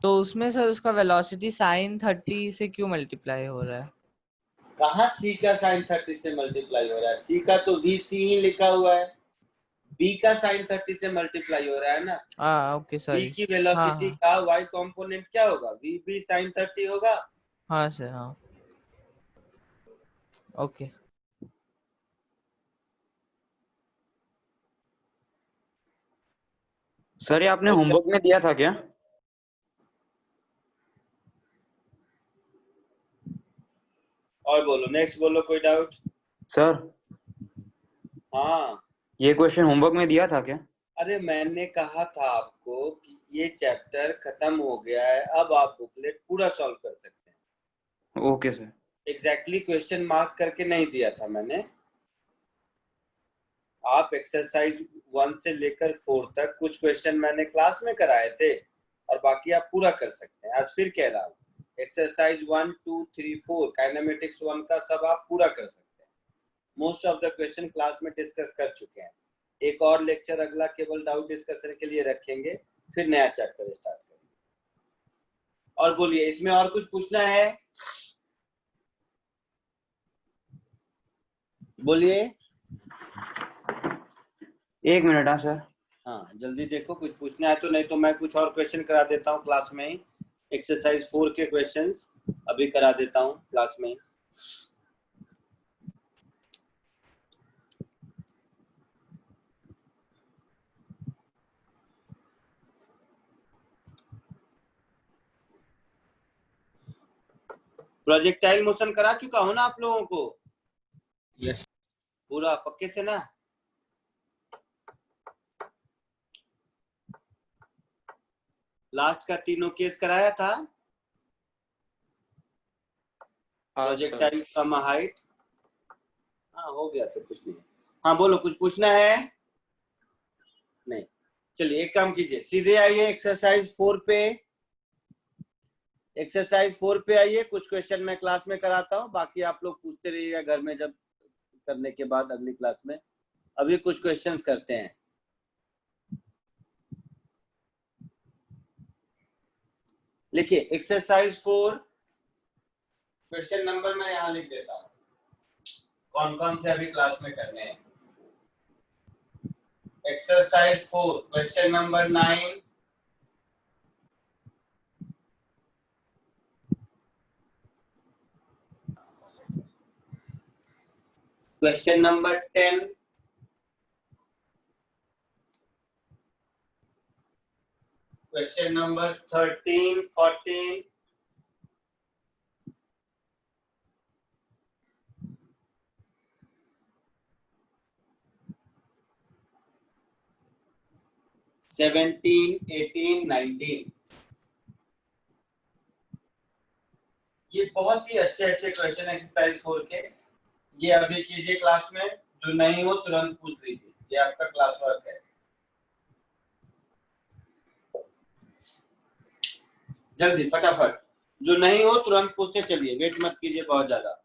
तो उसमें सर उसका वेलोसिटी sin 30 से क्यों मल्टीप्लाई हो रहा है? कहाँ सी का साइन 30 से मल्टीप्लाई हो रहा है? सी का तो वी सी ही लिखा हुआ है, बी का साइन 30 से मल्टीप्लाई हो रहा है ना। ओके बी सॉरी। की हाँ वेलोसिटी हाँ का वाई कंपोनेंट क्या होगा? वी बी साइन 30 होगा। हाँ सर, हाँ ओके। सर ये आपने होमवर्क में दिया था क्या? और बोलो, नेक्स्ट बोलो, कोई डाउट? सर हाँ, ये क्वेश्चन होमवर्क में दिया था क्या? अरे मैंने कहा था आपको कि ये चैप्टर खत्म हो गया है, अब आप बुकलेट पूरा सॉल्व कर सकते हैं। Okay sir. Exactly question mark करके नहीं दिया था मैंने। आप एक्सरसाइज 1 से लेकर 4 तक कुछ क्वेश्चन मैंने क्लास में कराए थे, और बाकी आप पूरा कर सकते हैं। आज फिर कह रहा हूँ, एक्सरसाइज 1 2 3 4 काइनेमेटिक्स 1 का सब आप पूरा कर सकते हैं। Most of the question class में डिस्कस कर चुके हैं। एक और लेक्चर अगला केवल डाउट डिस्कशन के लिए रखेंगे, फिर नया चैप्टर स्टार्ट करेंगे। और बोलिए, इसमें और कुछ पूछना है? बोलिए। 1 मिनट। हाँ सर। हाँ जल्दी देखो, कुछ पूछना है तो, नहीं तो मैं कुछ और क्वेश्चन करा देता हूँ क्लास में ही। एक्सरसाइज 4 के क्वेश्चंस अभी करा देता हूँ क्लास में ही। प्रोजेक्टाइल मोशन करा चुका हूँ ना आप लोगों को? यस पूरा पक्के से ना? लास्ट का तीनों केस कराया था। हाँ sir. Projectile from a height. हाँ हो गया, फिर कुछ नहीं। हाँ बोलो, कुछ पूछना है? नहीं, चलिए एक काम कीजिए, सीधे आइए एक्सरसाइज 4 पे। एक्सरसाइज 4 पे आइए, कुछ क्वेश्चन मैं क्लास में कराता हूँ, बाकी आप लोग पूछते रहिएगा घर में जब करने के बाद अगली क्लास में। अभी कुछ क्वेश्चंस करते हैं। लिखिए एक्सरसाइज 4, क्वेश्चन नंबर मैं यहाँ लिख देता हूँ, कौन कौन से अभी क्लास में करने हैं। Exercise 4 question number 9, question number 10, question number 13 14, seventeen 18 19। ये बहुत ही अच्छे अच्छे क्वेश्चन है एक्सरसाइज 4 के। ये अभी कीजिए क्लास में, जो नहीं हो तुरंत पूछ लीजिए, ये आपका क्लास वर्क है। जल्दी फटाफट, जो नहीं हो तुरंत पूछते चलिए, वेट मत कीजिए बहुत ज्यादा।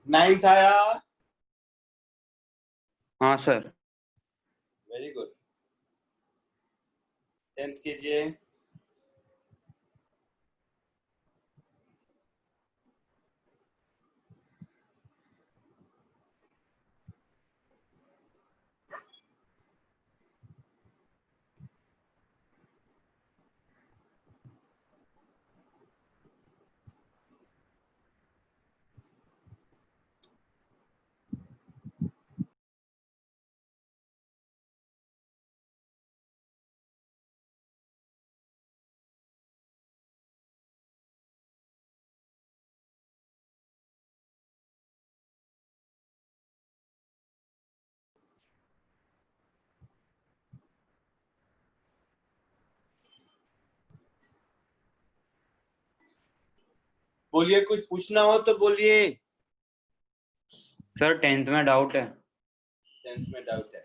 9th आया? हाँ सर। Very good. 10th कीजिए। बोलिए, कुछ पूछना हो तो बोलिए। सर 10th में डाउट है। 10th में डाउट है?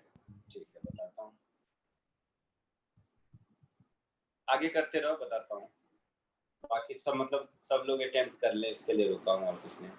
ठीक है, बताता हूँ। आगे करते रहो, बताता हूँ। बाकी सब मतलब सब लोग अटेम्प्ट कर ले, इसके लिए रुका हूँ और कुछ नहीं।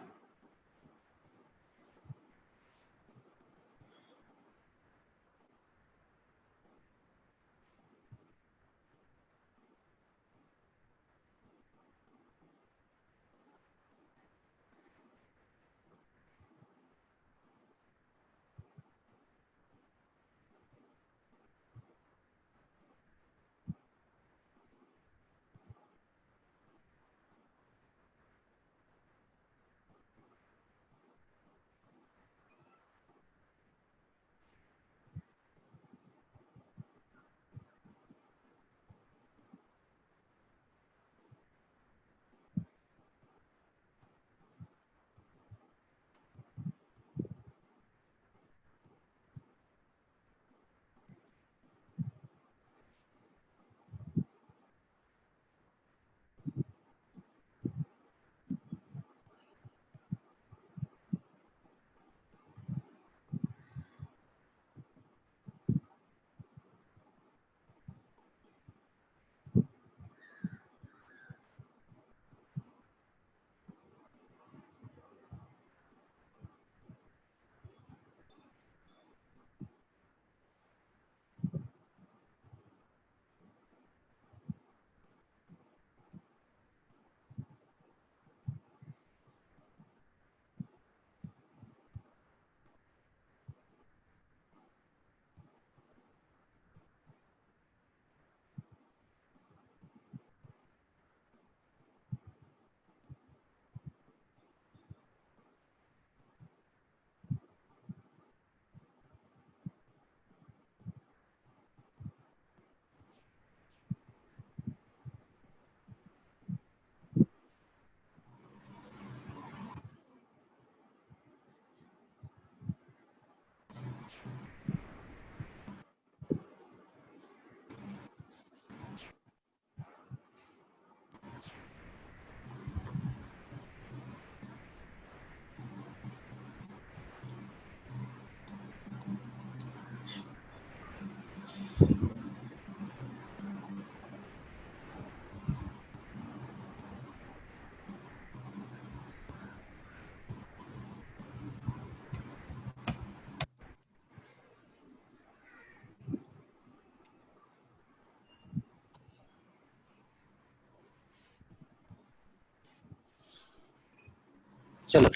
चलो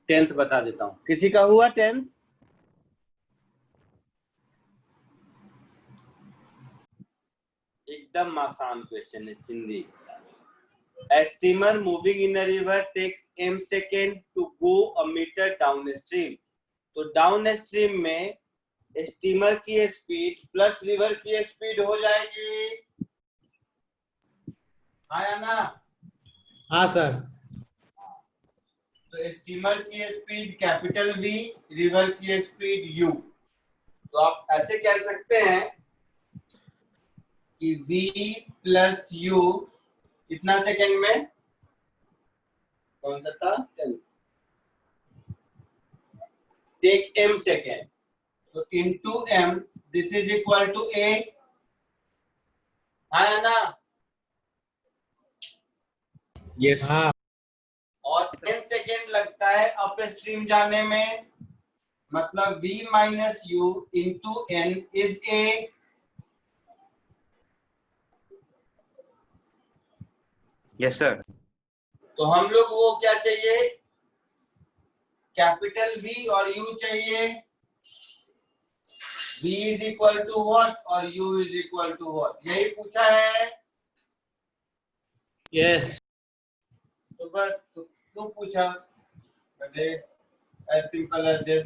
10th बता देता हूँ। किसी का हुआ 10th? एकदम आसान क्वेश्चन है, चिंदी। A steamer moving in a river takes m second to go a meter downstream. तो डाउनस्ट्रीम में स्टीमर की स्पीड प्लस रिवर की स्पीड हो जाएगी। हाँ या ना? हाँ सर। तो स्टीमर की स्पीड कैपिटल V, रिवर की स्पीड U। तो आप ऐसे कह सकते हैं कि V प्लस U कितना सेकंड में? कौन सा था? टेक m सेकेंड, तो into m this is equal to a। है ना? हाँ। और 10 सेकेंड लगता लगता है अप स्ट्रीम जाने में, मतलब v minus u into n is a, yes sir. तो हम लोग वो क्या चाहिए, कैपिटल V और U चाहिए। V is equal to what और U is equal to what, यही पूछा है। यस तो बस तू पूछा, as simple as this,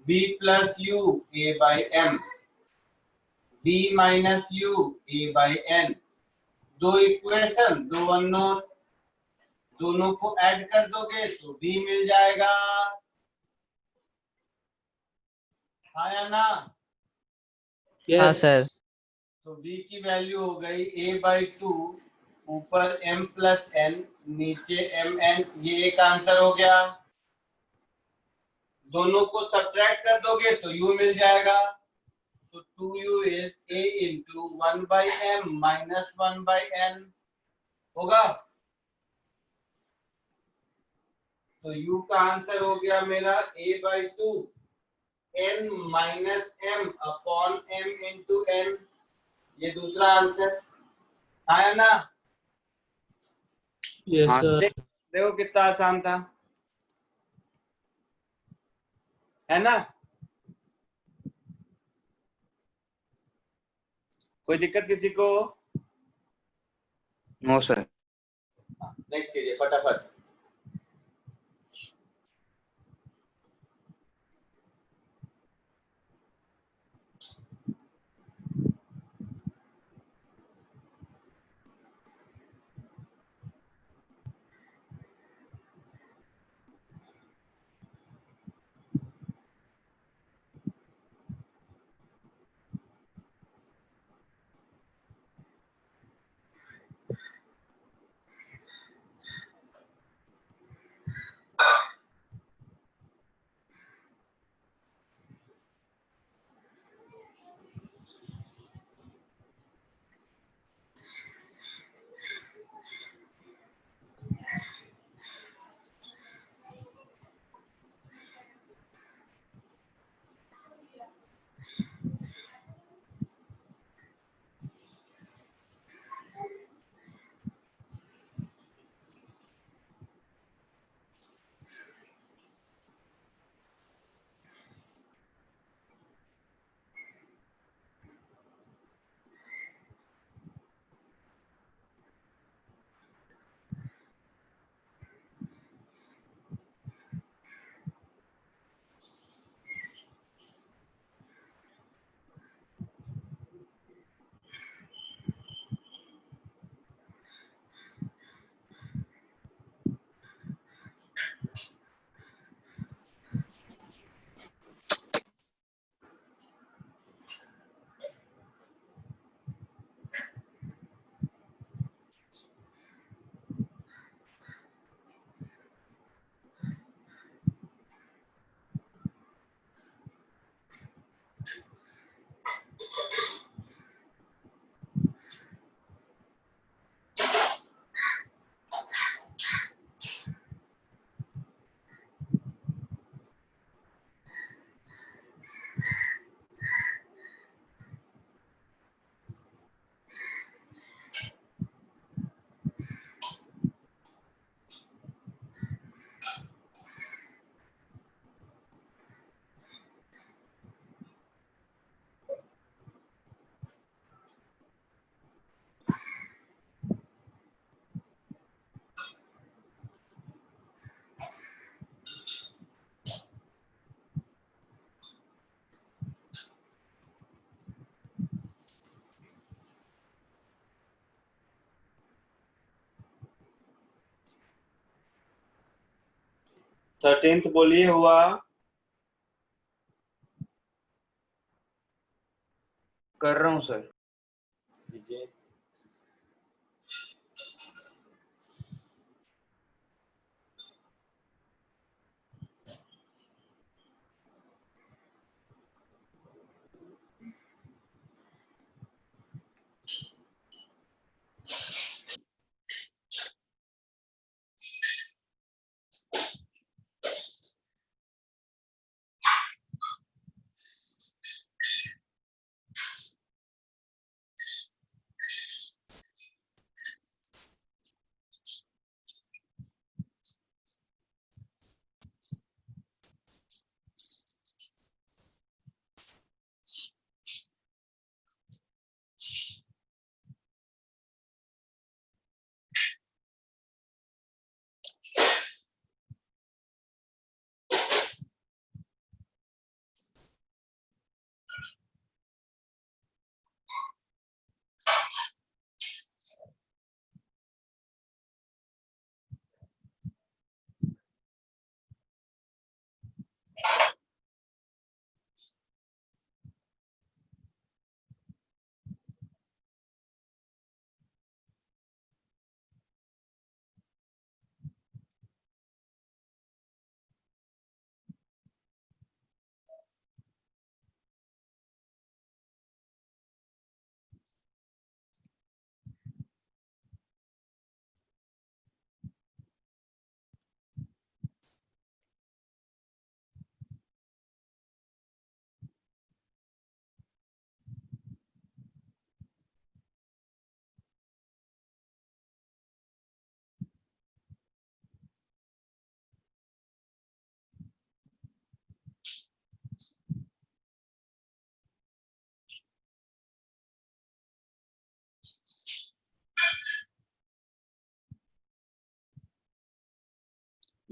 V plus U A by M, V minus U A by N, दो इक्वेशन दो अननोन, दोनों को ऐड कर दोगे तो V मिल जाएगा, हाँ या ना। हाँ यस सर। तो v की वैल्यू हो गई a बाई टू, ऊपर m प्लस n, नीचे m n, ये एक आंसर हो गया। दोनों को सब्ट्रैक्ट कर दोगे तो u मिल जाएगा, तो 2u is a into 1 by m minus 1 by n होगा। तो u का आंसर हो गया मेरा a by two n minus m upon m into n, ये दूसरा आंसर आया ना। यस हाँ। सर देखो कितना आसान था, है ना। कोई दिक्कत किसी को? No sir. नेक्स्ट कीजिए फटाफट। थर्टीन्थ बोलिए हुआ। कर रहा हूँ सर। कीजिए।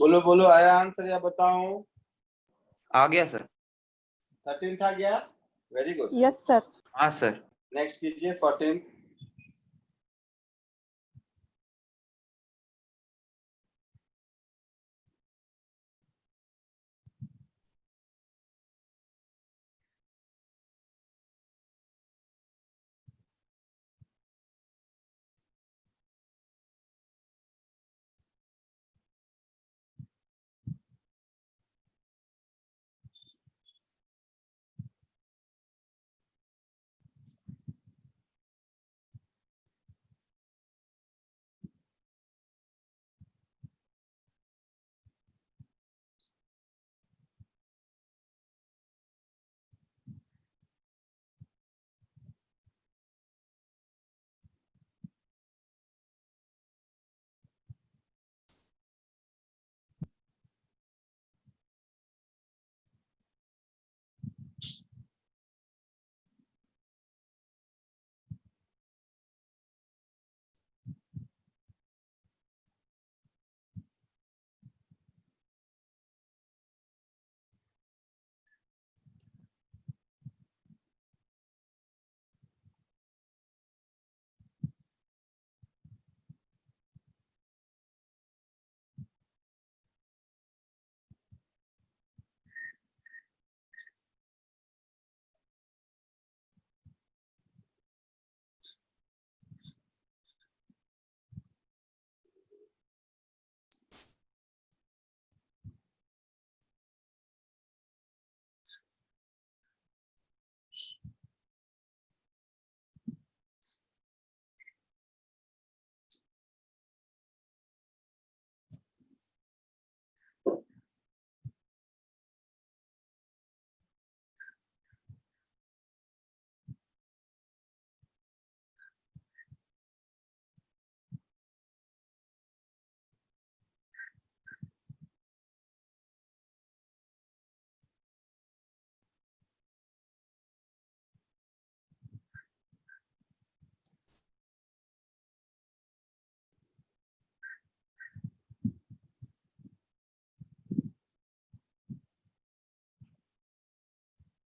बोलो बोलो, आया आंसर या बताऊं? आ गया सर। 13 था गया, वेरी गुड। Yes, sir. हाँ सर। नेक्स्ट कीजिए 14।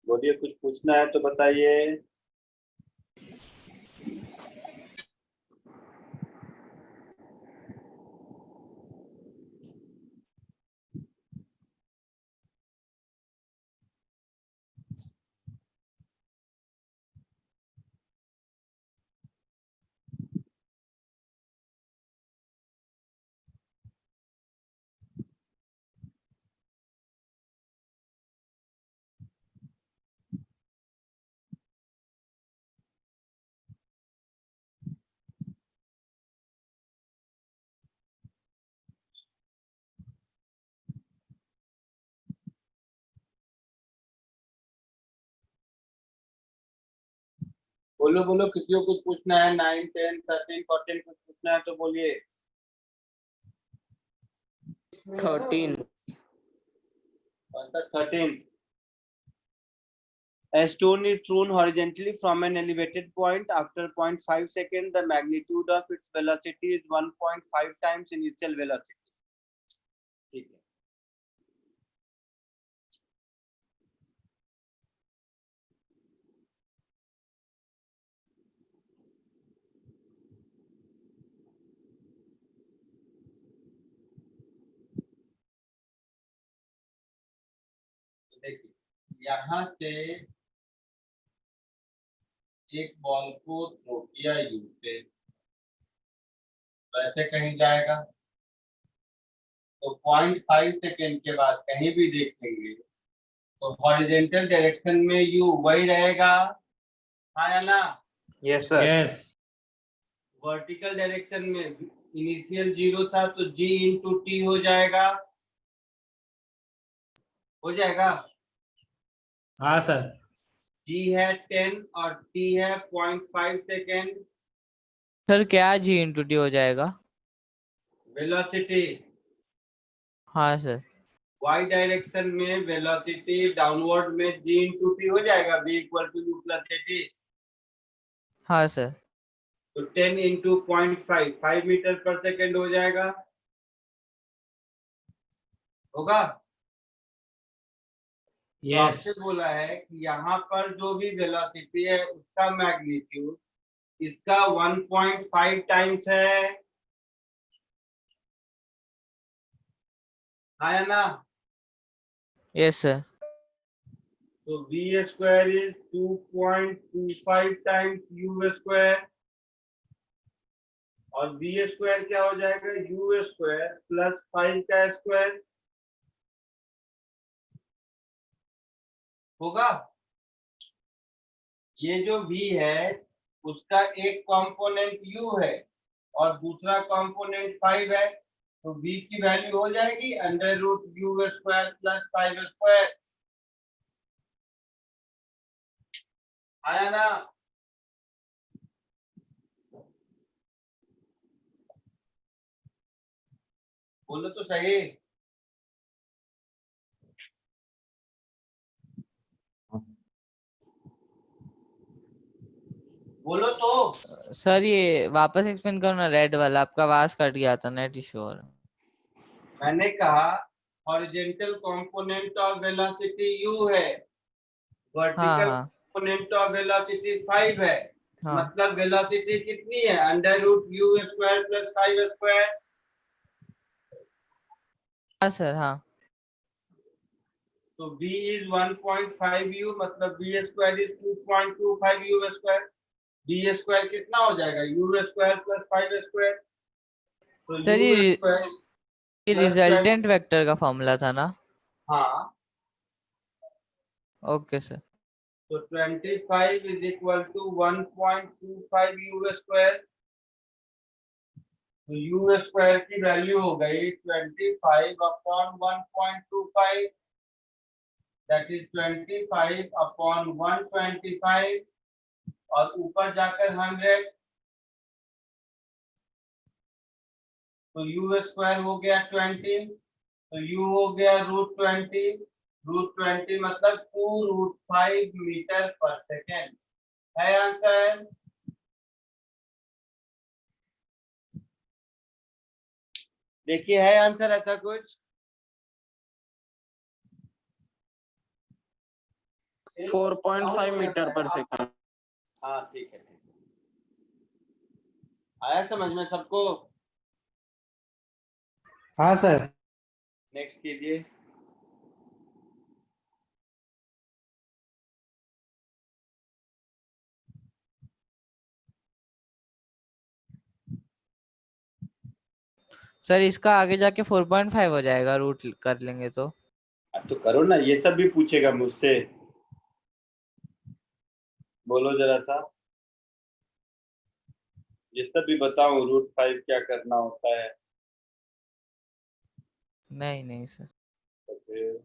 बोलिए, कुछ पूछना है तो बताइए। बोलो बोलो, किसी को कुछ पूछना है? 9, 10, 13, 14 कुछ पूछना है तो बोलिए। 13. Answer 13. A stone is thrown horizontally from an elevated point. After 0.5 seconds, the magnitude of its velocity is 1.5 times initial velocity. ठीक है। देखिए, यहाँ से एक बॉल को थ्रो किया यू से, वैसे कहीं जाएगा तो 0.5 सेकेंड के बाद कहीं भी देखेंगे तो हॉरिजेंटल डायरेक्शन में यू वही रहेगा, हाँ या ना? Yes sir. Yes vertical direction में इनिशियल 0 था तो g इंटू टी हो जाएगा, हो जाएगा। हाँ सर। g है 10 और t है 0.5 सेकेंड। सर क्या जी इंटू टी हो जाएगा? वेलोसिटी हाँ सर। y डायरेक्शन में वेलोसिटी डाउनवर्ड में g इंटू टी हो जाएगा, v equal to u plus t. हाँ सर। तो 10 इंटू 0.5 5 मीटर पर सेकेंड हो जाएगा। होगा। तो यस आपसे बोला है कि यहाँ पर जो भी वेलोसिटी है उसका मैग्नीट्यूड इसका 1.5 टाइम्स है, हाँ या ना? Yes sir. तो v square is 2.25 times u square, और v स्क्वायर क्या हो जाएगा, u स्क्वायर प्लस 5 का स्क्वायर होगा। ये जो v है उसका एक कंपोनेंट u है और दूसरा कंपोनेंट 5 है, तो v की वैल्यू हो जाएगी under root u square plus 5 square, आया ना? बोलो तो सही। बोलो तो। सर ये वापस एक्सप्लेन करो ना, रेड वाला, आपका आवाज कट गया था, नेट इशू हो रहा है। मैंने कहा horizontal component of velocity u है, हाँ वर्टिकल हाँ कंपोनेंट ऑफ वेलोसिटी 5 है, हाँ मतलब वेलोसिटी कितनी है, under root u square plus 5 square. हाँ सर हाँ। तो v इज 1.5 u, मतलब v square is 2.25 u square, v square कितना हो जाएगा, u स्क्वायर प्लस 5 स्क्वायर, तो सर u स्क्वायर ये प्लस रिजल्टेंट वेक्टर का फॉर्मूला था ना? हाँ, ओके सर। तो 25 is equal to 1.25 u square, तो u स्क्वायर की वैल्यू हो गई 25 अपॉन 1.25, दैट इज 25 अपॉन 125, और ऊपर जाकर 100, तो u स्क्वायर हो गया 20, तो u हो गया √20, √20 मतलब 2√5 मीटर पर सेकेंड, है आंसर। देखिए है आंसर ऐसा कुछ? 4.5 मीटर पर सेकंड। हाँ ठीक है, ठीक है, आया समझ में सबको? हाँ सर। नेक्स्ट कीजिए। सर इसका आगे जाके 4.5 हो जाएगा, रूट कर लेंगे तो। तो करो ना, ये सब भी पूछेगा मुझसे, बोलो जरा सा, ये सब भी बताऊं √5 क्या करना होता है? नहीं नहीं सर। तो फिर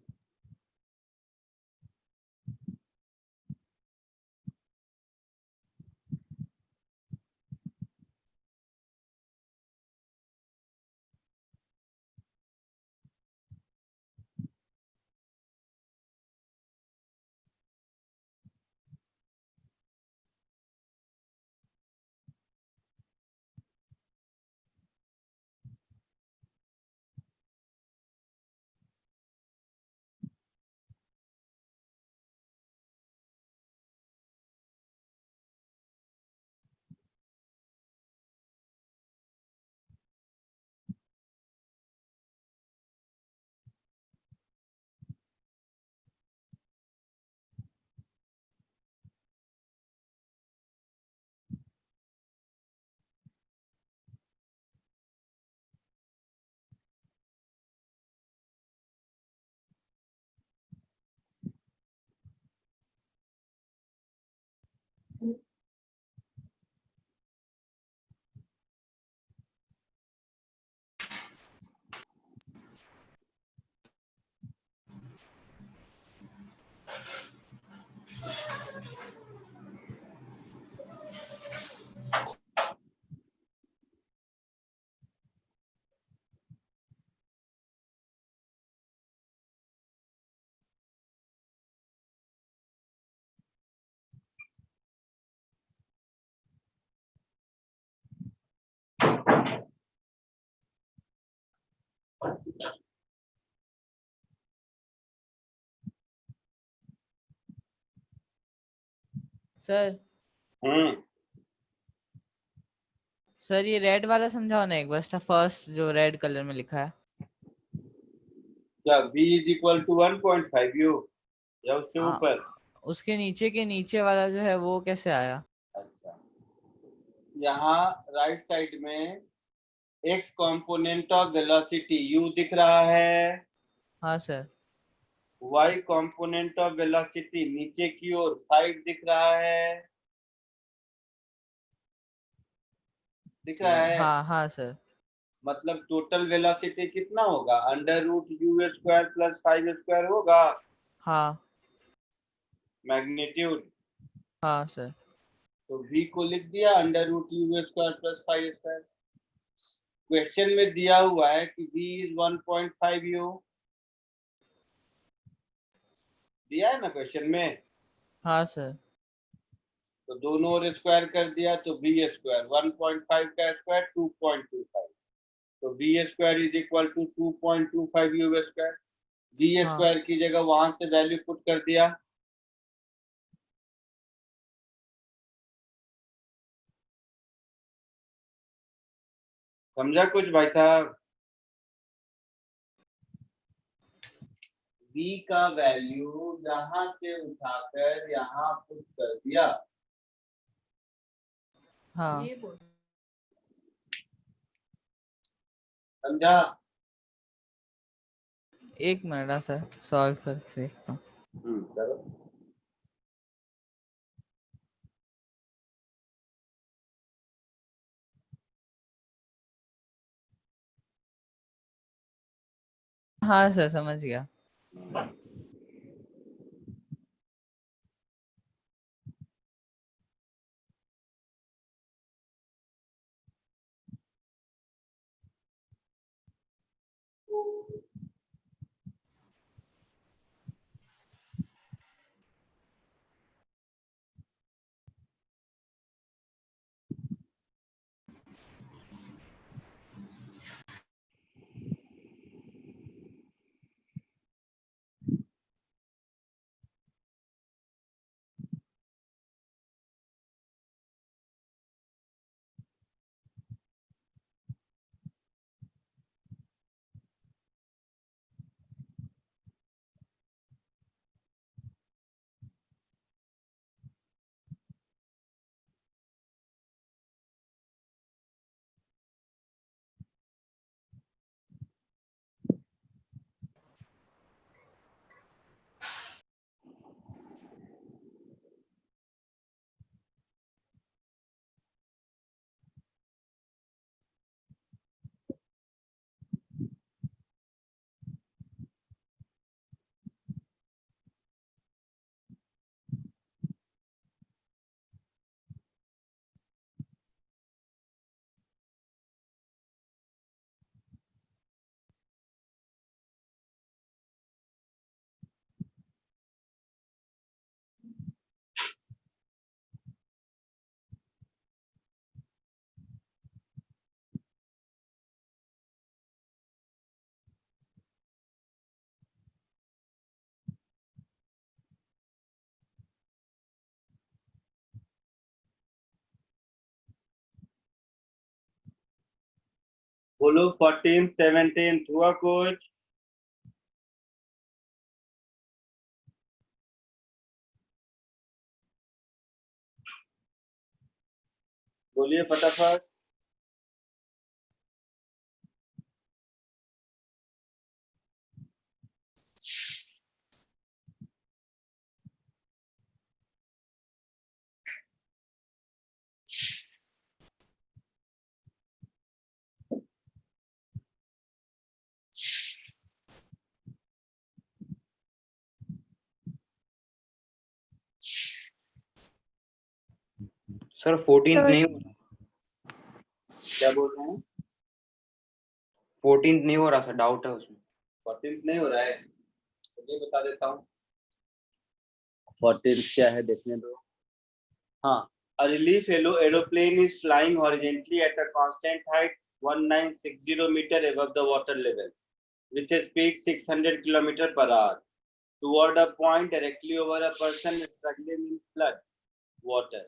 सर सर ये रेड वाला समझाओ ना एक बार, फर्स्ट जो रेड कलर में लिखा है। क्या v is equal to 1.5 u या उसके हाँ, ऊपर? उसके नीचे के नीचे वाला जो है वो कैसे आया? अच्छा, यहाँ राइट साइड में x component of velocity u दिख रहा है, हाँ sir. y component of velocity नीचे की ओर साइड दिख रहा है, दिख रहा है। हाँ हाँ सर। मतलब टोटल वेलोसिटी कितना होगा? Under root u square plus 5 square होगा हाँ मैग्नीट्यूड। हाँ सर। तो v को लिख दिया under root u square plus 5 square. Question में दिया हुआ है कि v इज 1.5 u, दिया है ना क्वेश्चन में। हाँ सर। तो दोनों ओर स्क्वायर कर दिया तो v स्क्वायर 1.5 का स्क्वायर 2.25, तो v square is equal to 2.25 u square. v हाँ स्क्वायर की जगह वहां से वैल्यू पुट कर दिया, समझा कुछ भाई साहब? v का वैल्यू यहां से उठाकर यहाँ पुट कर दिया। हाँ। समझा? एक मिनट हाँ सर, सॉल्व करके देखता हूँ। चलो। हाँ सर समझ गया। बोलो 14 17 हुआ कुछ? बोलिए फटाफट। सर 14th नहीं, क्या बोल रहे हैं? 14th नहीं हो रहा सर, डाउट है उसमें। 14 नहीं हो रहा है, तो ये बता देता हूँ 14 क्या है देखने दो। हाँ, a relief yellow aeroplane is flying horizontally at a constant height 1960 meter above the water level with a speed 600 km per hour toward a point directly over a person struggling in flood. water.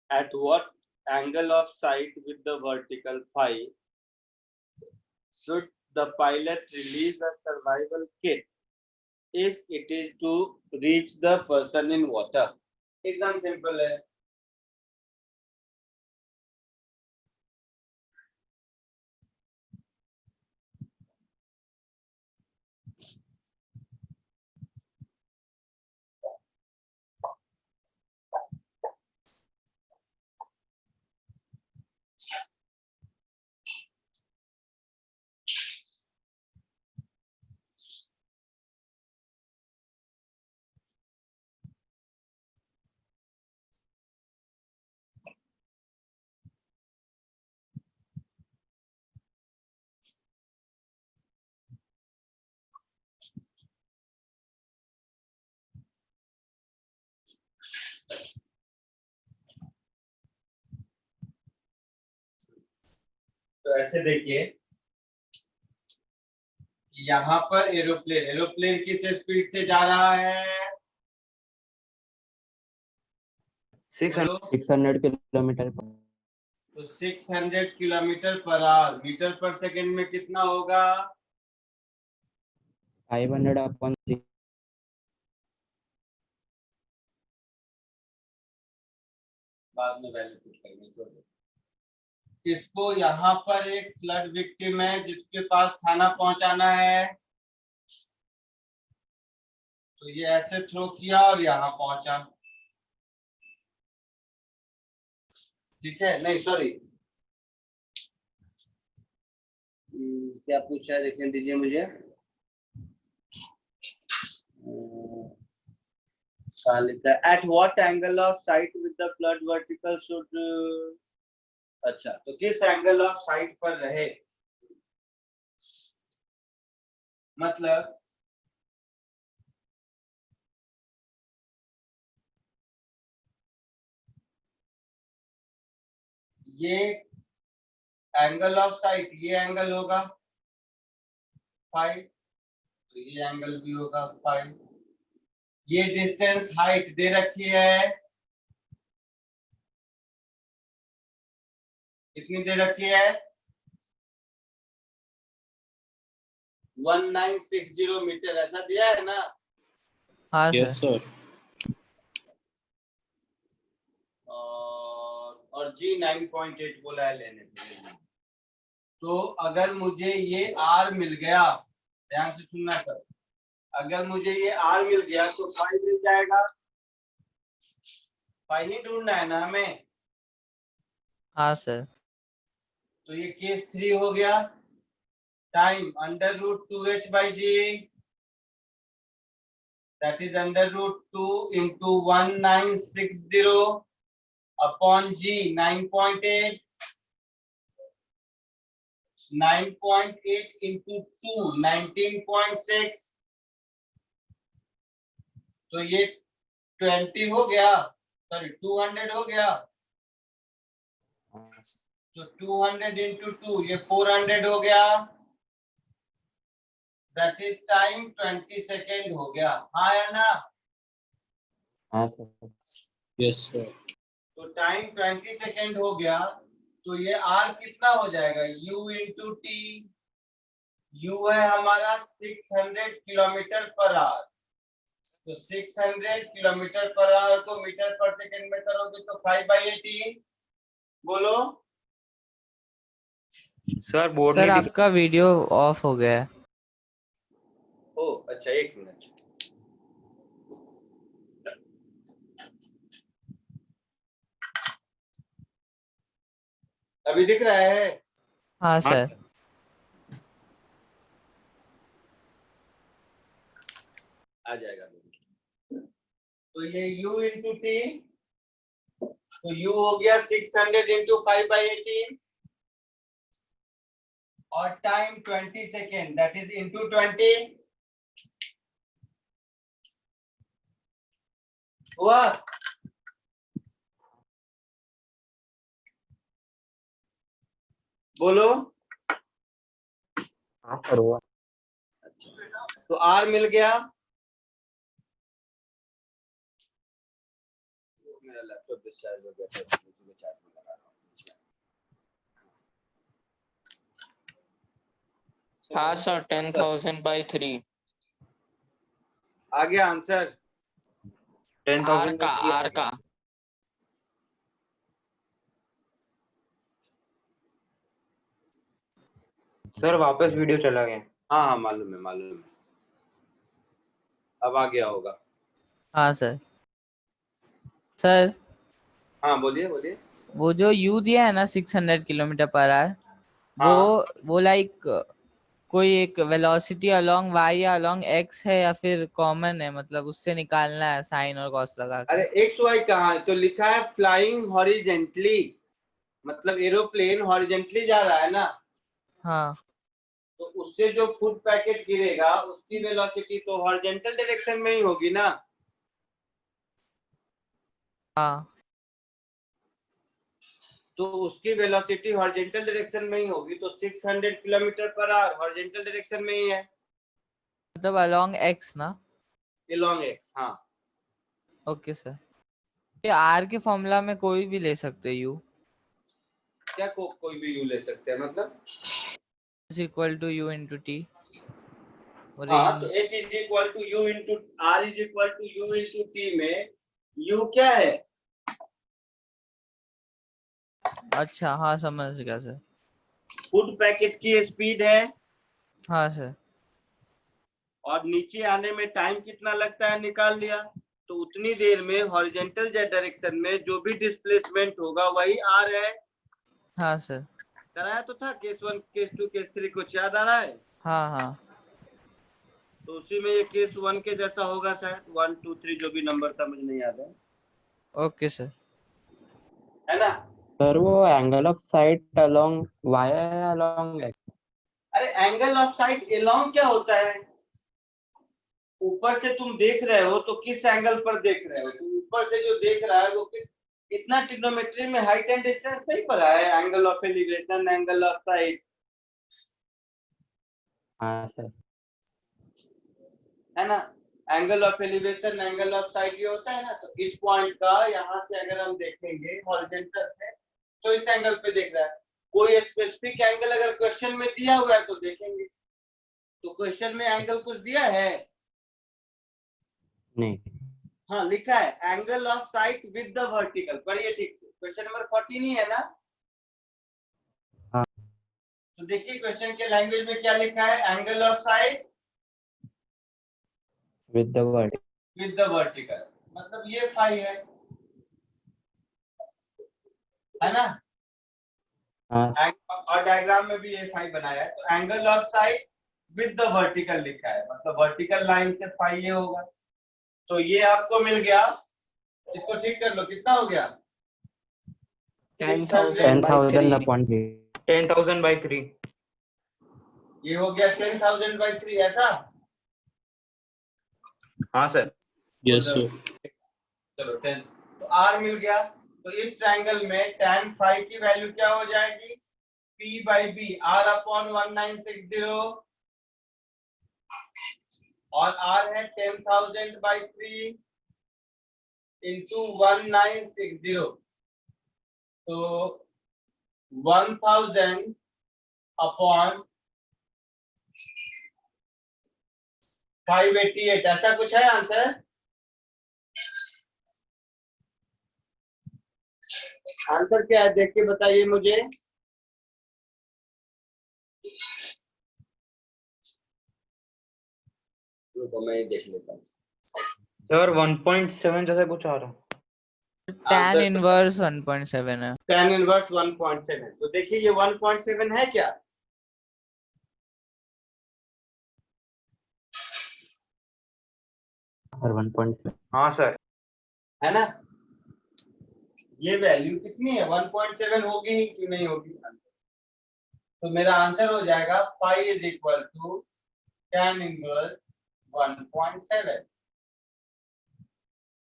At what angle of sight with the vertical phi should the pilot release a survival kit if it is to reach the person in water? एकदम simple है. तो ऐसे देखिए, यहाँ पर aeroplane किस speed से जा रहा है? 600 किलोमीटर तो 600 किलोमीटर पर आवर, मीटर पर सेकंड में कितना होगा? 500/3 बाद में वैल्यू पुट करेंगे, छोड़ो. इसको यहाँ पर एक फ्लड विक्टिम है जिसके पास खाना पहुंचाना है, तो ये ऐसे थ्रो किया और यहाँ पहुंचा. ठीक है, नहीं सॉरी, क्या पूछा है देखने दीजिए मुझे. At what angle of sight with the flood vertical should अच्छा, तो किस एंगल ऑफ साइट पर रहे? मतलब ये एंगल ऑफ साइट, ये एंगल होगा 5, तो ये एंगल भी होगा 5. ये डिस्टेंस हाइट दे रखी है, कितनी दे रखी है? 1960 मीटर, ऐसा दिया है ना? हाँ यस सर. सर. और जी 9.8 बोला है लेने के लिए. तो अगर मुझे ये आर मिल गया, ध्यान से सुनना सर, अगर मुझे ये आर मिल गया तो फाई मिल जाएगा. फाई ही ढूंढना है ना हमें. हाँ सर. तो ये केस 3 हो गया. Time √2h by g, that is √2 into 1960 upon g 9.8. 9.8 into 2 19.6, तो ये 20 हो गया, सॉरी 200 हो गया. तो 200 into 2 ये 400 हो गया. दैट इज टाइम 20 सेकेंड हो गया. हाँ या ना? हाँ सर. Yes sir. तो टाइम 20 सेकेंड हो गया, तो ये आर कितना हो जाएगा? u into t. u है हमारा 600 किलोमीटर पर आवर, तो 600 किलोमीटर पर आवर को मीटर पर सेकंड में करोगे तो 5/18. बोलो सर बोर्ड सर नहीं आपका वीडियो ऑफ हो गया है. ओ अच्छा, एक मिनट. अभी दिख रहा है? हाँ सर. आ जाएगा. तो ये u into t, तो u हो गया 600 into 5/18 और time 20 second, that is into 20 हुआ. बोलो. हाँ सर हुआ. तो आर मिल गया. मेरा लैपटॉप डिस्चार्ज हो गया था इसलिए चार्ज में लगा रहा हूँ। हाँ सर 10,000 by 3 आ गया आंसर? 10,000 का आ आर गया। का सर वापस वीडियो चला गया। हाँ हाँ मालूम है मालूम है, अब आ गया होगा। हाँ सर। सर हाँ बोलिए बोलिए। वो जो यू दिया है ना 600 किलोमीटर पर आवर, हाँ वो लाइक कोई एक वेलोसिटी अलोंग वाई या अलोंग एक्स है या फिर कॉमन है, मतलब उससे निकालना है साइन और कॉस लगा के। अरे एक्स वाई कहाँ है? तो लिखा है फ्लाइंग हॉरिजेंटली, मतलब एरोप्लेन हॉरिजेंटली जा रहा है ना, हाँ तो उससे जो फूड पैकेट गिरेगा उसकी वेलोसिटी तो हॉरिजेंटल डायरेक्शन में ही होगी ना। हाँ तो उसकी वेलोसिटी हॉरिजेंटल डायरेक्शन में ही होगी, तो 600 kilometre per our horizontal direction में ही है, मतलब अलोंग एक्स ना। along x। हाँ ओके सर। ये आर के फॉर्मूला में कोई भी ले सकते हैं यू क्या कोई भी यू ले सकते हैं मतलब? Is equal to u into t हाँ तो range. h is equal to u into R is equal to u into t में u क्या है? अच्छा हाँ समझ गया सर। फूड पैकेट की स्पीड है, हाँ सर। और नीचे आने में टाइम कितना लगता है निकाल लिया, तो उतनी देर में हॉरिजेंटल डायरेक्शन में जो भी डिस्प्लेसमेंट होगा वही आर है। हाँ सर। कराया तो था केस 1 केस 2 केस 3, कुछ याद आ रहा है? हाँ हाँ तो उसी में ये केस 1 के जैसा होगा शायद, 1 2 3 जो भी नंबर था मुझे नहीं याद है, ओके सर। है ना? सर वो angle of sight along y है अलोंग एक्स? अरे एंगल ऑफ साइट एलोंग क्या होता है? ऊपर से तुम देख रहे हो तो किस एंगल पर देख रहे हो? तुम ऊपर से जो देख रहा है वो इतना ट्रिग्नोमेट्री में हाइट एंड डिस्टेंस नहीं पढ़ा है? Angle of elevation, angle of side, हाँ सर। है ना? Angle of elevation, angle of side ये होता है ना। तो इस पॉइंट का यहाँ से अगर हम देखेंगे हॉरिजॉन्टल से, तो इस एंगल पे देख रहा है। कोई स्पेसिफिक एंगल अगर क्वेश्चन में दिया हुआ है तो देखेंगे। तो क्वेश्चन में एंगल कुछ दिया है? नहीं। हाँ लिखा है angle of site with the vertical. पढ़िए ठीक से, क्वेश्चन नंबर 14 है ना। हाँ। तो देखिए क्वेश्चन के लैंग्वेज में क्या लिखा है, angle of site with the word. With the vertical, मतलब ये फाई है ना? हाँ और डायग्राम में भी ये फाई बनाया है। तो angle of site with the vertical लिखा है, मतलब वर्टिकल लाइन से फाई ये होगा। तो ये आपको मिल गया, इसको ठीक कर लो, कितना हो गया? 10,000 by 10,000 3 अपॉन 3। 10,000 by 3। ये हो गया 10,000 by 3, ऐसा? हाँ सर। Yes sir. चलो 10, तो आर मिल गया। तो इस ट्रायंगल में tan फाई की वैल्यू क्या हो जाएगी? P by B, R upon 1960, और R है 10,000 by 3 into 1960, तो 1000 upon 588, ऐसा कुछ है आंसर? आंसर क्या है देख के बताइए मुझे। रुको मैं देख लेता हूँ। सर 1.7 जैसा कुछ आ रहा है। tan इनवर्स 1.7 है। tan इनवर्स 1.7, तो देखिए ये 1.7 है क्या? सर 1.7। हाँ सर। है ना? ये वैल्यू कितनी है? 1.7 होगी कि नहीं होगी? तो मेरा आंसर हो जाएगा phi is equal to tan inverse 1.7।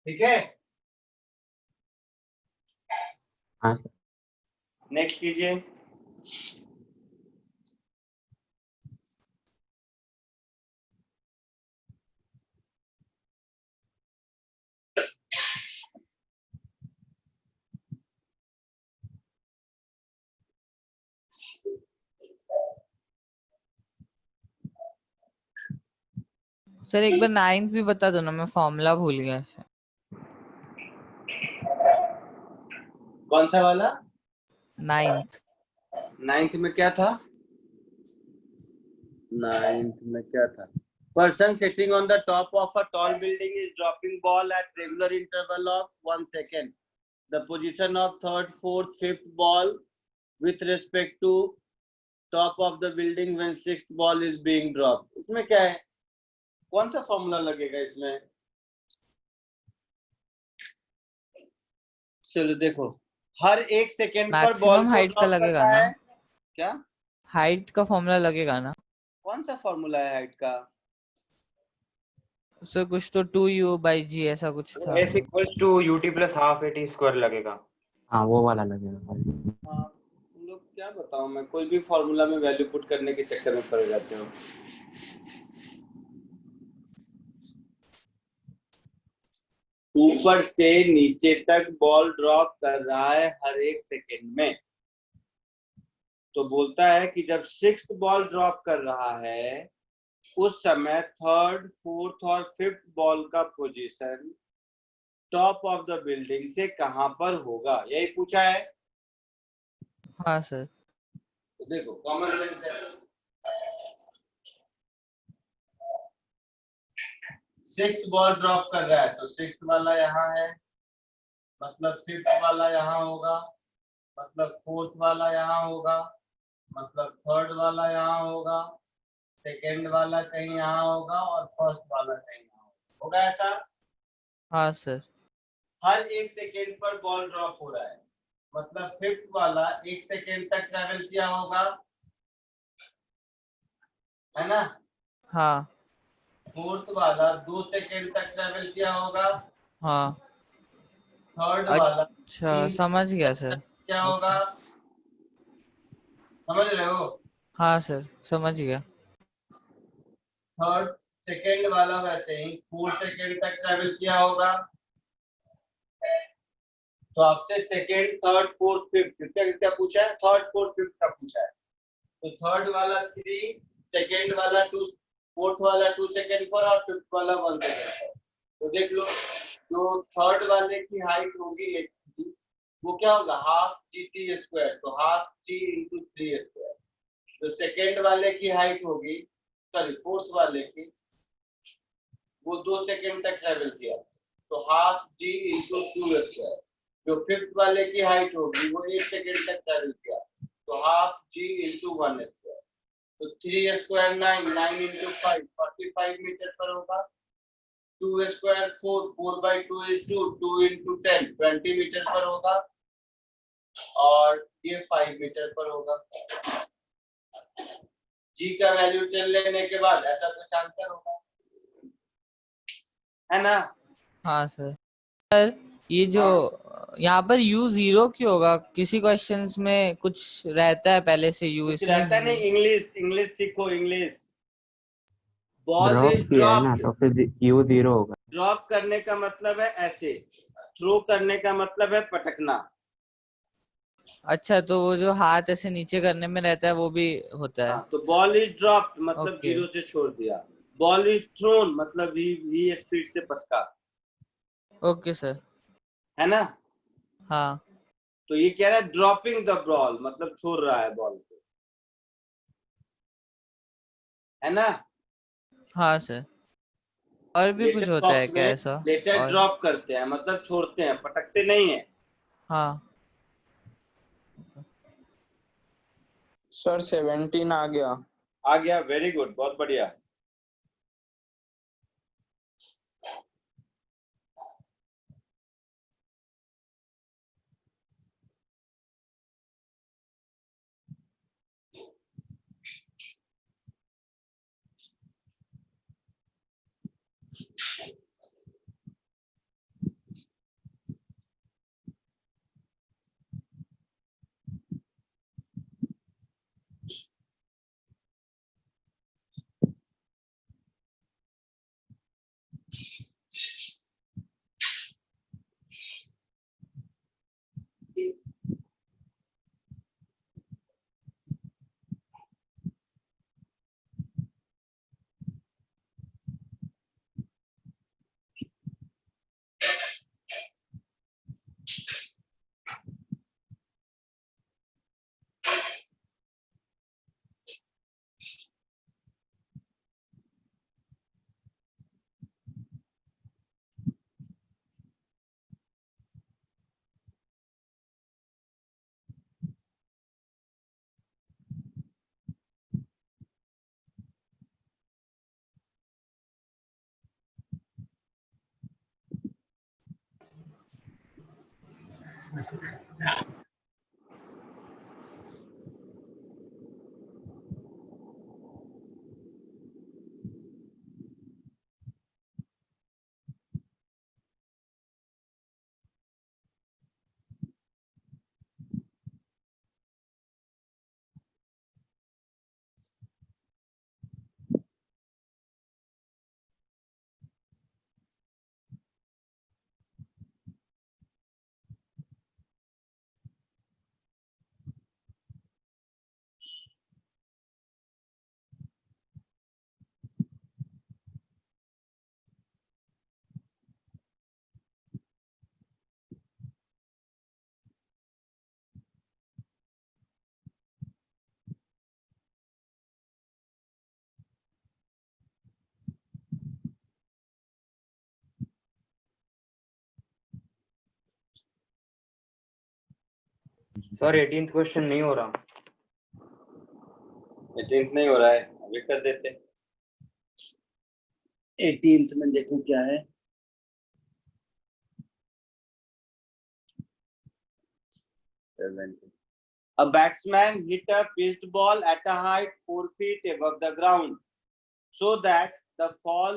ठीक है, हाँ सर। नेक्स्ट कीजिए। सर एक बार 9th भी बता दो ना, मैं फॉर्मूला भूल गया। कौन सा वाला? 9th। 9th में क्या था? 9th में क्या था? Person sitting on the top of a tall building is dropping ball at regular interval of 1 second. The position of third, fourth, fifth ball with respect to top of the building when sixth ball is being dropped. इसमें क्या है? कौन सा formula लगेगा इसमें? चलो देखो, हर 1 second पर बॉल मैक्सिमम को हाइट का ड्रॉप लगेगा करता ना? है। क्या? हाइट का फॉर्मूला लगेगा ना? कौन सा फॉर्मूला है हाइट का? उससे कुछ तो 2u/g ऐसा कुछ था। S equals to UT plus half AT square लगेगा। हाँ वो वाला लगेगा। हाँ, तुम लोग क्या बताऊं मैं, कोई भी फॉर्मूला में वैल्यू पुट करने के चक्कर में पड़ जाते हो। ऊपर से नीचे तक बॉल ड्रॉप कर रहा है हर 1 सेकेंड में, तो बोलता है कि जब 6th बॉल ड्रॉप कर रहा है उस समय थर्ड, फोर्थ और फिफ्थ बॉल का position top of the building से कहां पर होगा, यही पूछा है। हाँ सर। तो देखो कॉमन सेंस है, 6th बॉल ड्रॉप कर रहा है तो 6th वाला यहाँ है, मतलब 5th वाला यहाँ होगा, मतलब 4th वाला यहाँ होगा, मतलब 3rd वाला यहाँ होगा, 2nd वाला कहीं यहाँ होगा और 1st वाला कहीं यहाँ होगा ऐसा। हाँ सर। हर 1 सेकेंड पर बॉल ड्रॉप हो रहा है, मतलब 5th वाला 1 सेकेंड तक ट्रैवल किया होगा, है ना? हाँ 4th वाला 2 सेकेंड तक ट्रैवल किया होगा, हाँ। 3rd वाला अच्छा 3 समझ गया सर। क्या होगा, समझ रहे हो? हाँ सर समझ गया। 3rd सेकेंड वाला वैसे ही 4 सेकेंड तक ट्रैवल किया होगा, तो आपसे सेकेंड, थर्ड, फोर्थ, फिफ्थ क्या क्या पूछा है? थर्ड, फोर्थ, फिफ्थ का पूछा है। तो थर्ड वाला 3, सेकेंड वाला 2, फोर्थ वाला 2 सेकेंड पर और फिफ्थ वाला 1 सेकेंड पर। तो देख लो, जो थर्ड वाले की हाइट होगी वो क्या होगा, हाफ GT स्क्वायर, तो हाफ G इंटू 3 स्क्वायर। तो सेकेंड वाले की हाइट होगी, सॉरी फोर्थ वाले की, वो 2 सेकेंड तक ट्रेवल किया, तो हाफ G इंटू 2 स्क्वायर। जो फिफ्थ वाले की हाइट होगी वो 1 सेकेंड तक ट्रेवल किया, तो हाफ G इंटू 1 स्क्वायर। तो 3 स्क्वायर 9, 9 इंटू 5 45 मीटर पर होगा। 2 square 4, 4 by 2 is 2, 2 into 10 20 metre पर होगा, और ये 5 मीटर पर होगा। G का वैल्यू 10 लेने के बाद ऐसा कुछ आंसर होगा, है ना? हाँ सर। सर ये जो यहाँ पर U 0 क्यों होगा? किसी क्वेश्चंस में कुछ रहता है पहले से U, कुछ रहता नहीं, इंग्लिश सीखो, इंग्लिश। बॉल ड्रॉप इज किया है ना ड्रॉप्ड, तो फिर U 0 होगा। ड्रॉप करने का मतलब है ऐसे, थ्रो करने का मतलब है पटकना। अच्छा तो वो जो हाथ ऐसे नीचे करने में रहता है वो भी होता है। हाँ, तो बॉल इज ड्रॉप्ड मतलब ओके। 0 से छोड़ दिया, बॉल इज थ्रोन मतलब v स्पीड से पटका, ओके सर। है ना? हाँ तो ये कह रहा है ड्रॉपिंग द बॉल मतलब छोड़ रहा है बॉल को, है ना? हाँ सर। और भी कुछ होता है क्या ऐसा? लेटर और ड्रॉप करते हैं मतलब छोड़ते हैं, पटकते नहीं है। हाँ सर 17 आ गया। आ गया, वेरी गुड, बहुत बढ़िया। सर 18th क्वेश्चन नहीं हो रहा। 18th नहीं हो रहा है, अभी कर देते। 18th में देखो क्या है। A batsman hit a pitched ball at a height 4 feet above the ground, so that the ball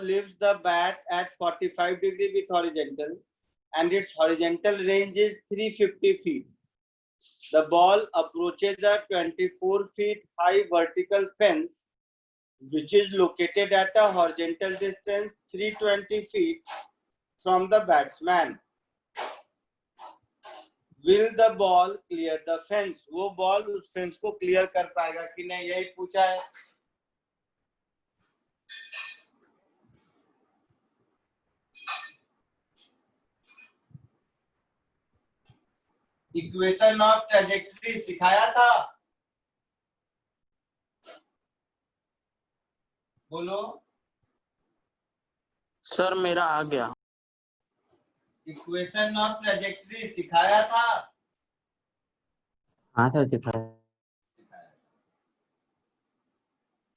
leaves the bat at 45 degree with horizontal, and its horizontal range is 350 feet. The ball approaches a 24 feet high vertical fence, which is located at a horizontal distance 320 feet from the batsman. Will the ball clear the fence? वो ball उस fence को clear कर पाएगा कि नहीं, यही पूछा है। इक्वेशन ऑफ ट्रेजेक्टरी सिखाया था, बोलो। सर मेरा आ गया। इक्वेशन ऑफ ट्रेजेक्टरी सिखाया था। हाँ सर दिखाया।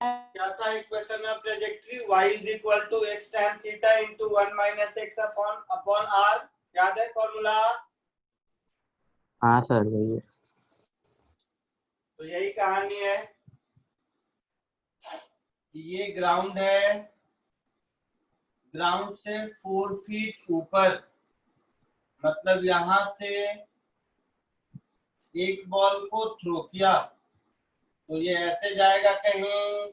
क्या था equation of trajectory? y is equal to x tan theta into 1 minus x upon r। याद है फॉर्मूला? हाँ सर वही है। तो यही कहानी है। ये ग्राउंड है, ग्राउंड से 4 फीट ऊपर, मतलब यहां से एक बॉल को थ्रो किया तो ये ऐसे जाएगा, कहीं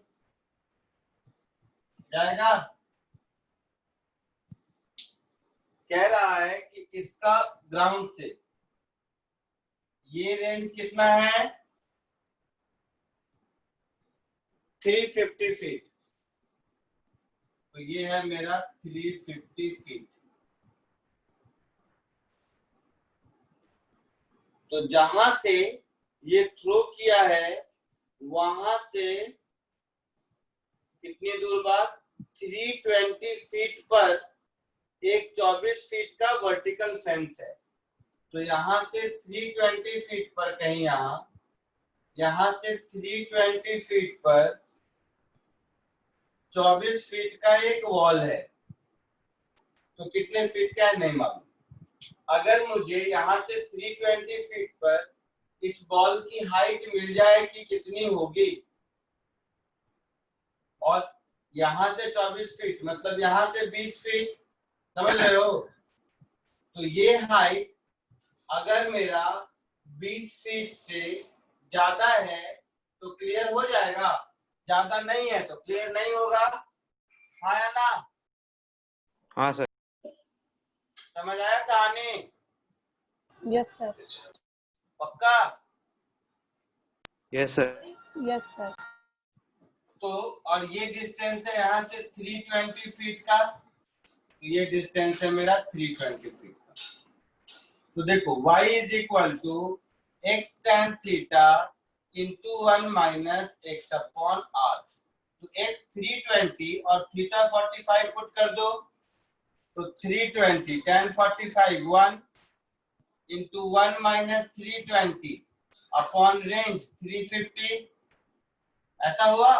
जाएगा। कह रहा है कि इसका ग्राउंड से ये रेंज कितना है? 350 फीट। तो ये है मेरा 350 फीट। तो जहां से ये थ्रो किया है वहां से कितनी दूर बाद? 320 फीट पर एक 24 फीट का वर्टिकल फेंस है। तो यहां से 320 फीट पर कहीं यहां से 320 फीट पर 24 फीट का एक वॉल है। तो कितने फीट का है नहीं मालूम। अगर मुझे यहां से 320 फीट पर इस बॉल की हाइट मिल जाए कि कितनी होगी, और यहां से 24 फीट मतलब यहां से 20 फीट, समझ रहे हो? तो ये हाइट अगर मेरा 20 फीट से ज्यादा है तो क्लियर हो जाएगा, ज्यादा नहीं है तो क्लियर नहीं होगा। हाँ या ना? हाँ सर। समझ आया कहानी? Yes sir. पक्का? Yes sir. Yes sir. तो और ये डिस्टेंस है यहाँ से 320 फीट का, तो ये डिस्टेंस है मेरा 320 फीट का। तो देखो y is equal to x tan theta into 1 minus x upon r। तो x 320 और थीटा 45 पुट कर दो, तो 320 tan 45 1 into 1 minus 320 upon range 350। ऐसा हुआ?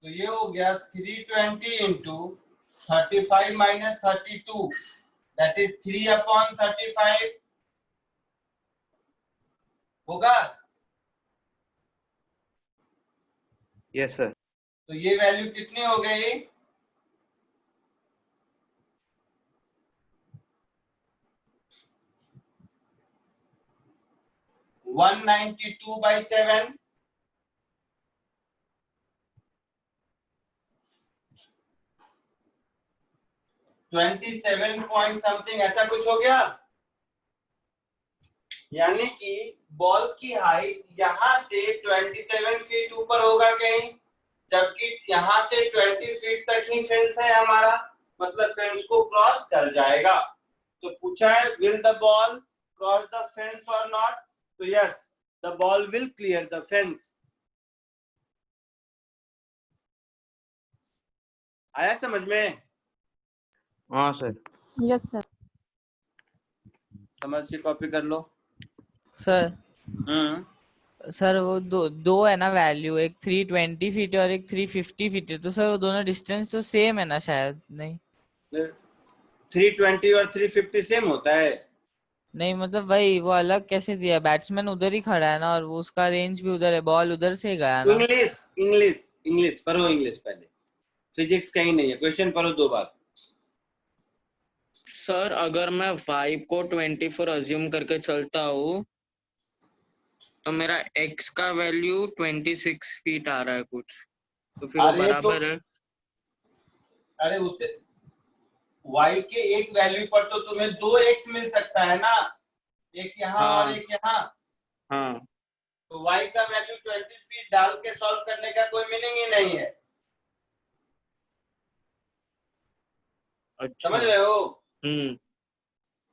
तो ये हो गया 320 इंटू 35 minus 32, that is 3/35 होगा। Yes, sir. तो ये वैल्यू कितनी हो गई? 192/7, 27 पॉइंट समथिंग, ऐसा कुछ हो गया। यानी कि बॉल की हाइट यहां से 27 फीट ऊपर होगा कहीं, जबकि यहां से 20 फीट तक ही फेंस है हमारा, मतलब फेंस को क्रॉस कर जाएगा। तो पूछा है will the ball cross the fence और नॉट, तो yes the ball will clear the fence. आया समझ में? हाँ सर। Yes, sir. समझ के कॉपी कर लो। सर सर वो दो है ना वैल्यू, एक 320 फीट है और एक 350 फीट है, तो सर वो दोनों डिस्टेंस तो सेम है ना शायद? नहीं 320 और 350 सेम होता है? नहीं मतलब भाई वो अलग कैसे दिया? बैट्समैन उधर ही खड़ा है ना और वो उसका रेंज भी उधर है, बॉल उधर से गया ना। इंग्लिश इंग्लिश इंग्लिश पढ़ो, इंग्लिश पहले, फिजिक्स कहीं नहीं है। क्वेश्चन पढ़ो 2 बार। सर अगर मैं y को 24 अज्यूम करके चलता हूँ तो मेरा x का वैल्यू 26 फीट आ रहा है कुछ, तो फिर वो बराबर है? अरे उससे y के एक वैल्यू पर तो तुम्हें 2x मिल सकता है ना, एक यहाँ हाँ। और एक यहाँ। हाँ तो y का वैल्यू 20 फीट डाल के सॉल्व करने का कोई मीनिंग ही नहीं है। अच्छा। समझ रहे हो?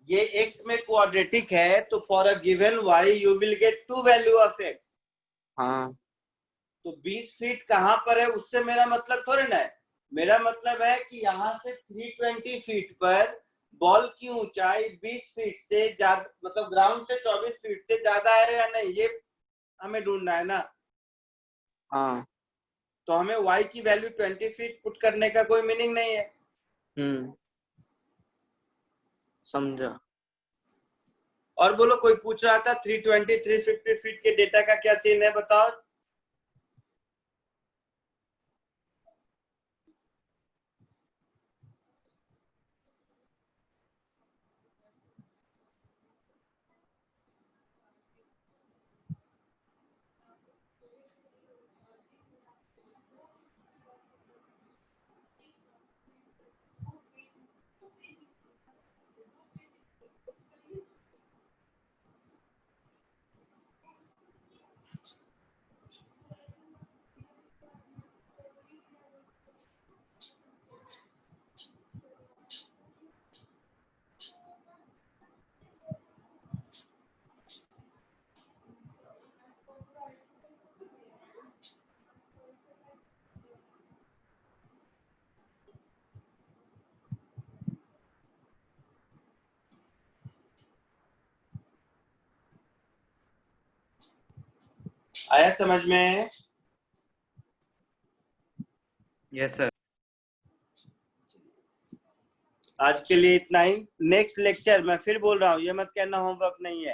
ये x में क्वाड्रेटिक है, तो for a given y you will get 2 value of x। हाँ तो 20 फीट कहां पर है उससे मेरा मतलब थोड़ी ना है। मेरा मतलब है कि यहां से 320 फीट पर बॉल की ऊंचाई 20 फीट से ज्यादा, मतलब ग्राउंड से 24 फीट से ज्यादा है या नहीं, ये हमें ढूंढना है ना। हाँ। तो हमें y की वैल्यू 20 फीट पुट करने का कोई मीनिंग नहीं है। समझा। और बोलो, कोई पूछ रहा था 320 350 फीट के डेटा का क्या सीन है, बताओ। आया समझ में? Yes sir. आज के लिए इतना ही। नेक्स्ट लेक्चर मैं फिर बोल रहा हूँ, ये मत कहना होमवर्क नहीं है।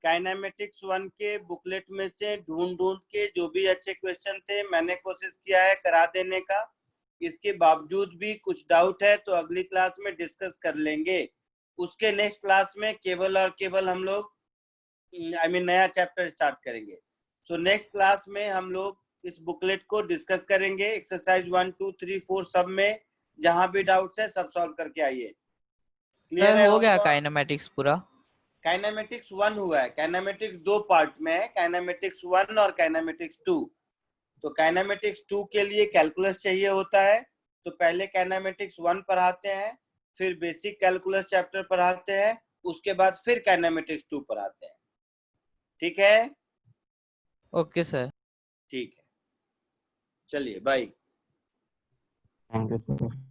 काइनेमेटिक्स 1 के बुकलेट में से ढूंढ के जो भी अच्छे क्वेश्चन थे मैंने कोशिश किया है करा देने का। इसके बावजूद भी कुछ डाउट है तो अगली क्लास में डिस्कस कर लेंगे। उसके नेक्स्ट क्लास में केवल और केवल हम लोग नया चैप्टर स्टार्ट करेंगे। सो नेक्स्ट क्लास में हम लोग इस बुकलेट को डिस्कस करेंगे। एक्सरसाइज 1 2 3 4 सब में जहां भी डाउट्स है सब सॉल्व करके आइए। क्लियर सर है? हो गया काइनेमेटिक्स पूरा? काइनेमेटिक्स 1 हुआ है। काइनेमेटिक्स 2 पार्ट में है, काइनेमेटिक्स 1 और काइनेमेटिक्स 2। तो काइनेमेटिक्स 2 के लिए कैलकुलस चाहिए होता है, तो पहले काइनेमेटिक्स 1 पढ़ाते हैं, फिर बेसिक कैलकुलस चैप्टर पढ़ाते हैं, उसके बाद फिर काइनेमेटिक्स 2 पढ़ाते हैं। ठीक है? Okay sir. ठीक है, चलिए बाय। Thank you sir.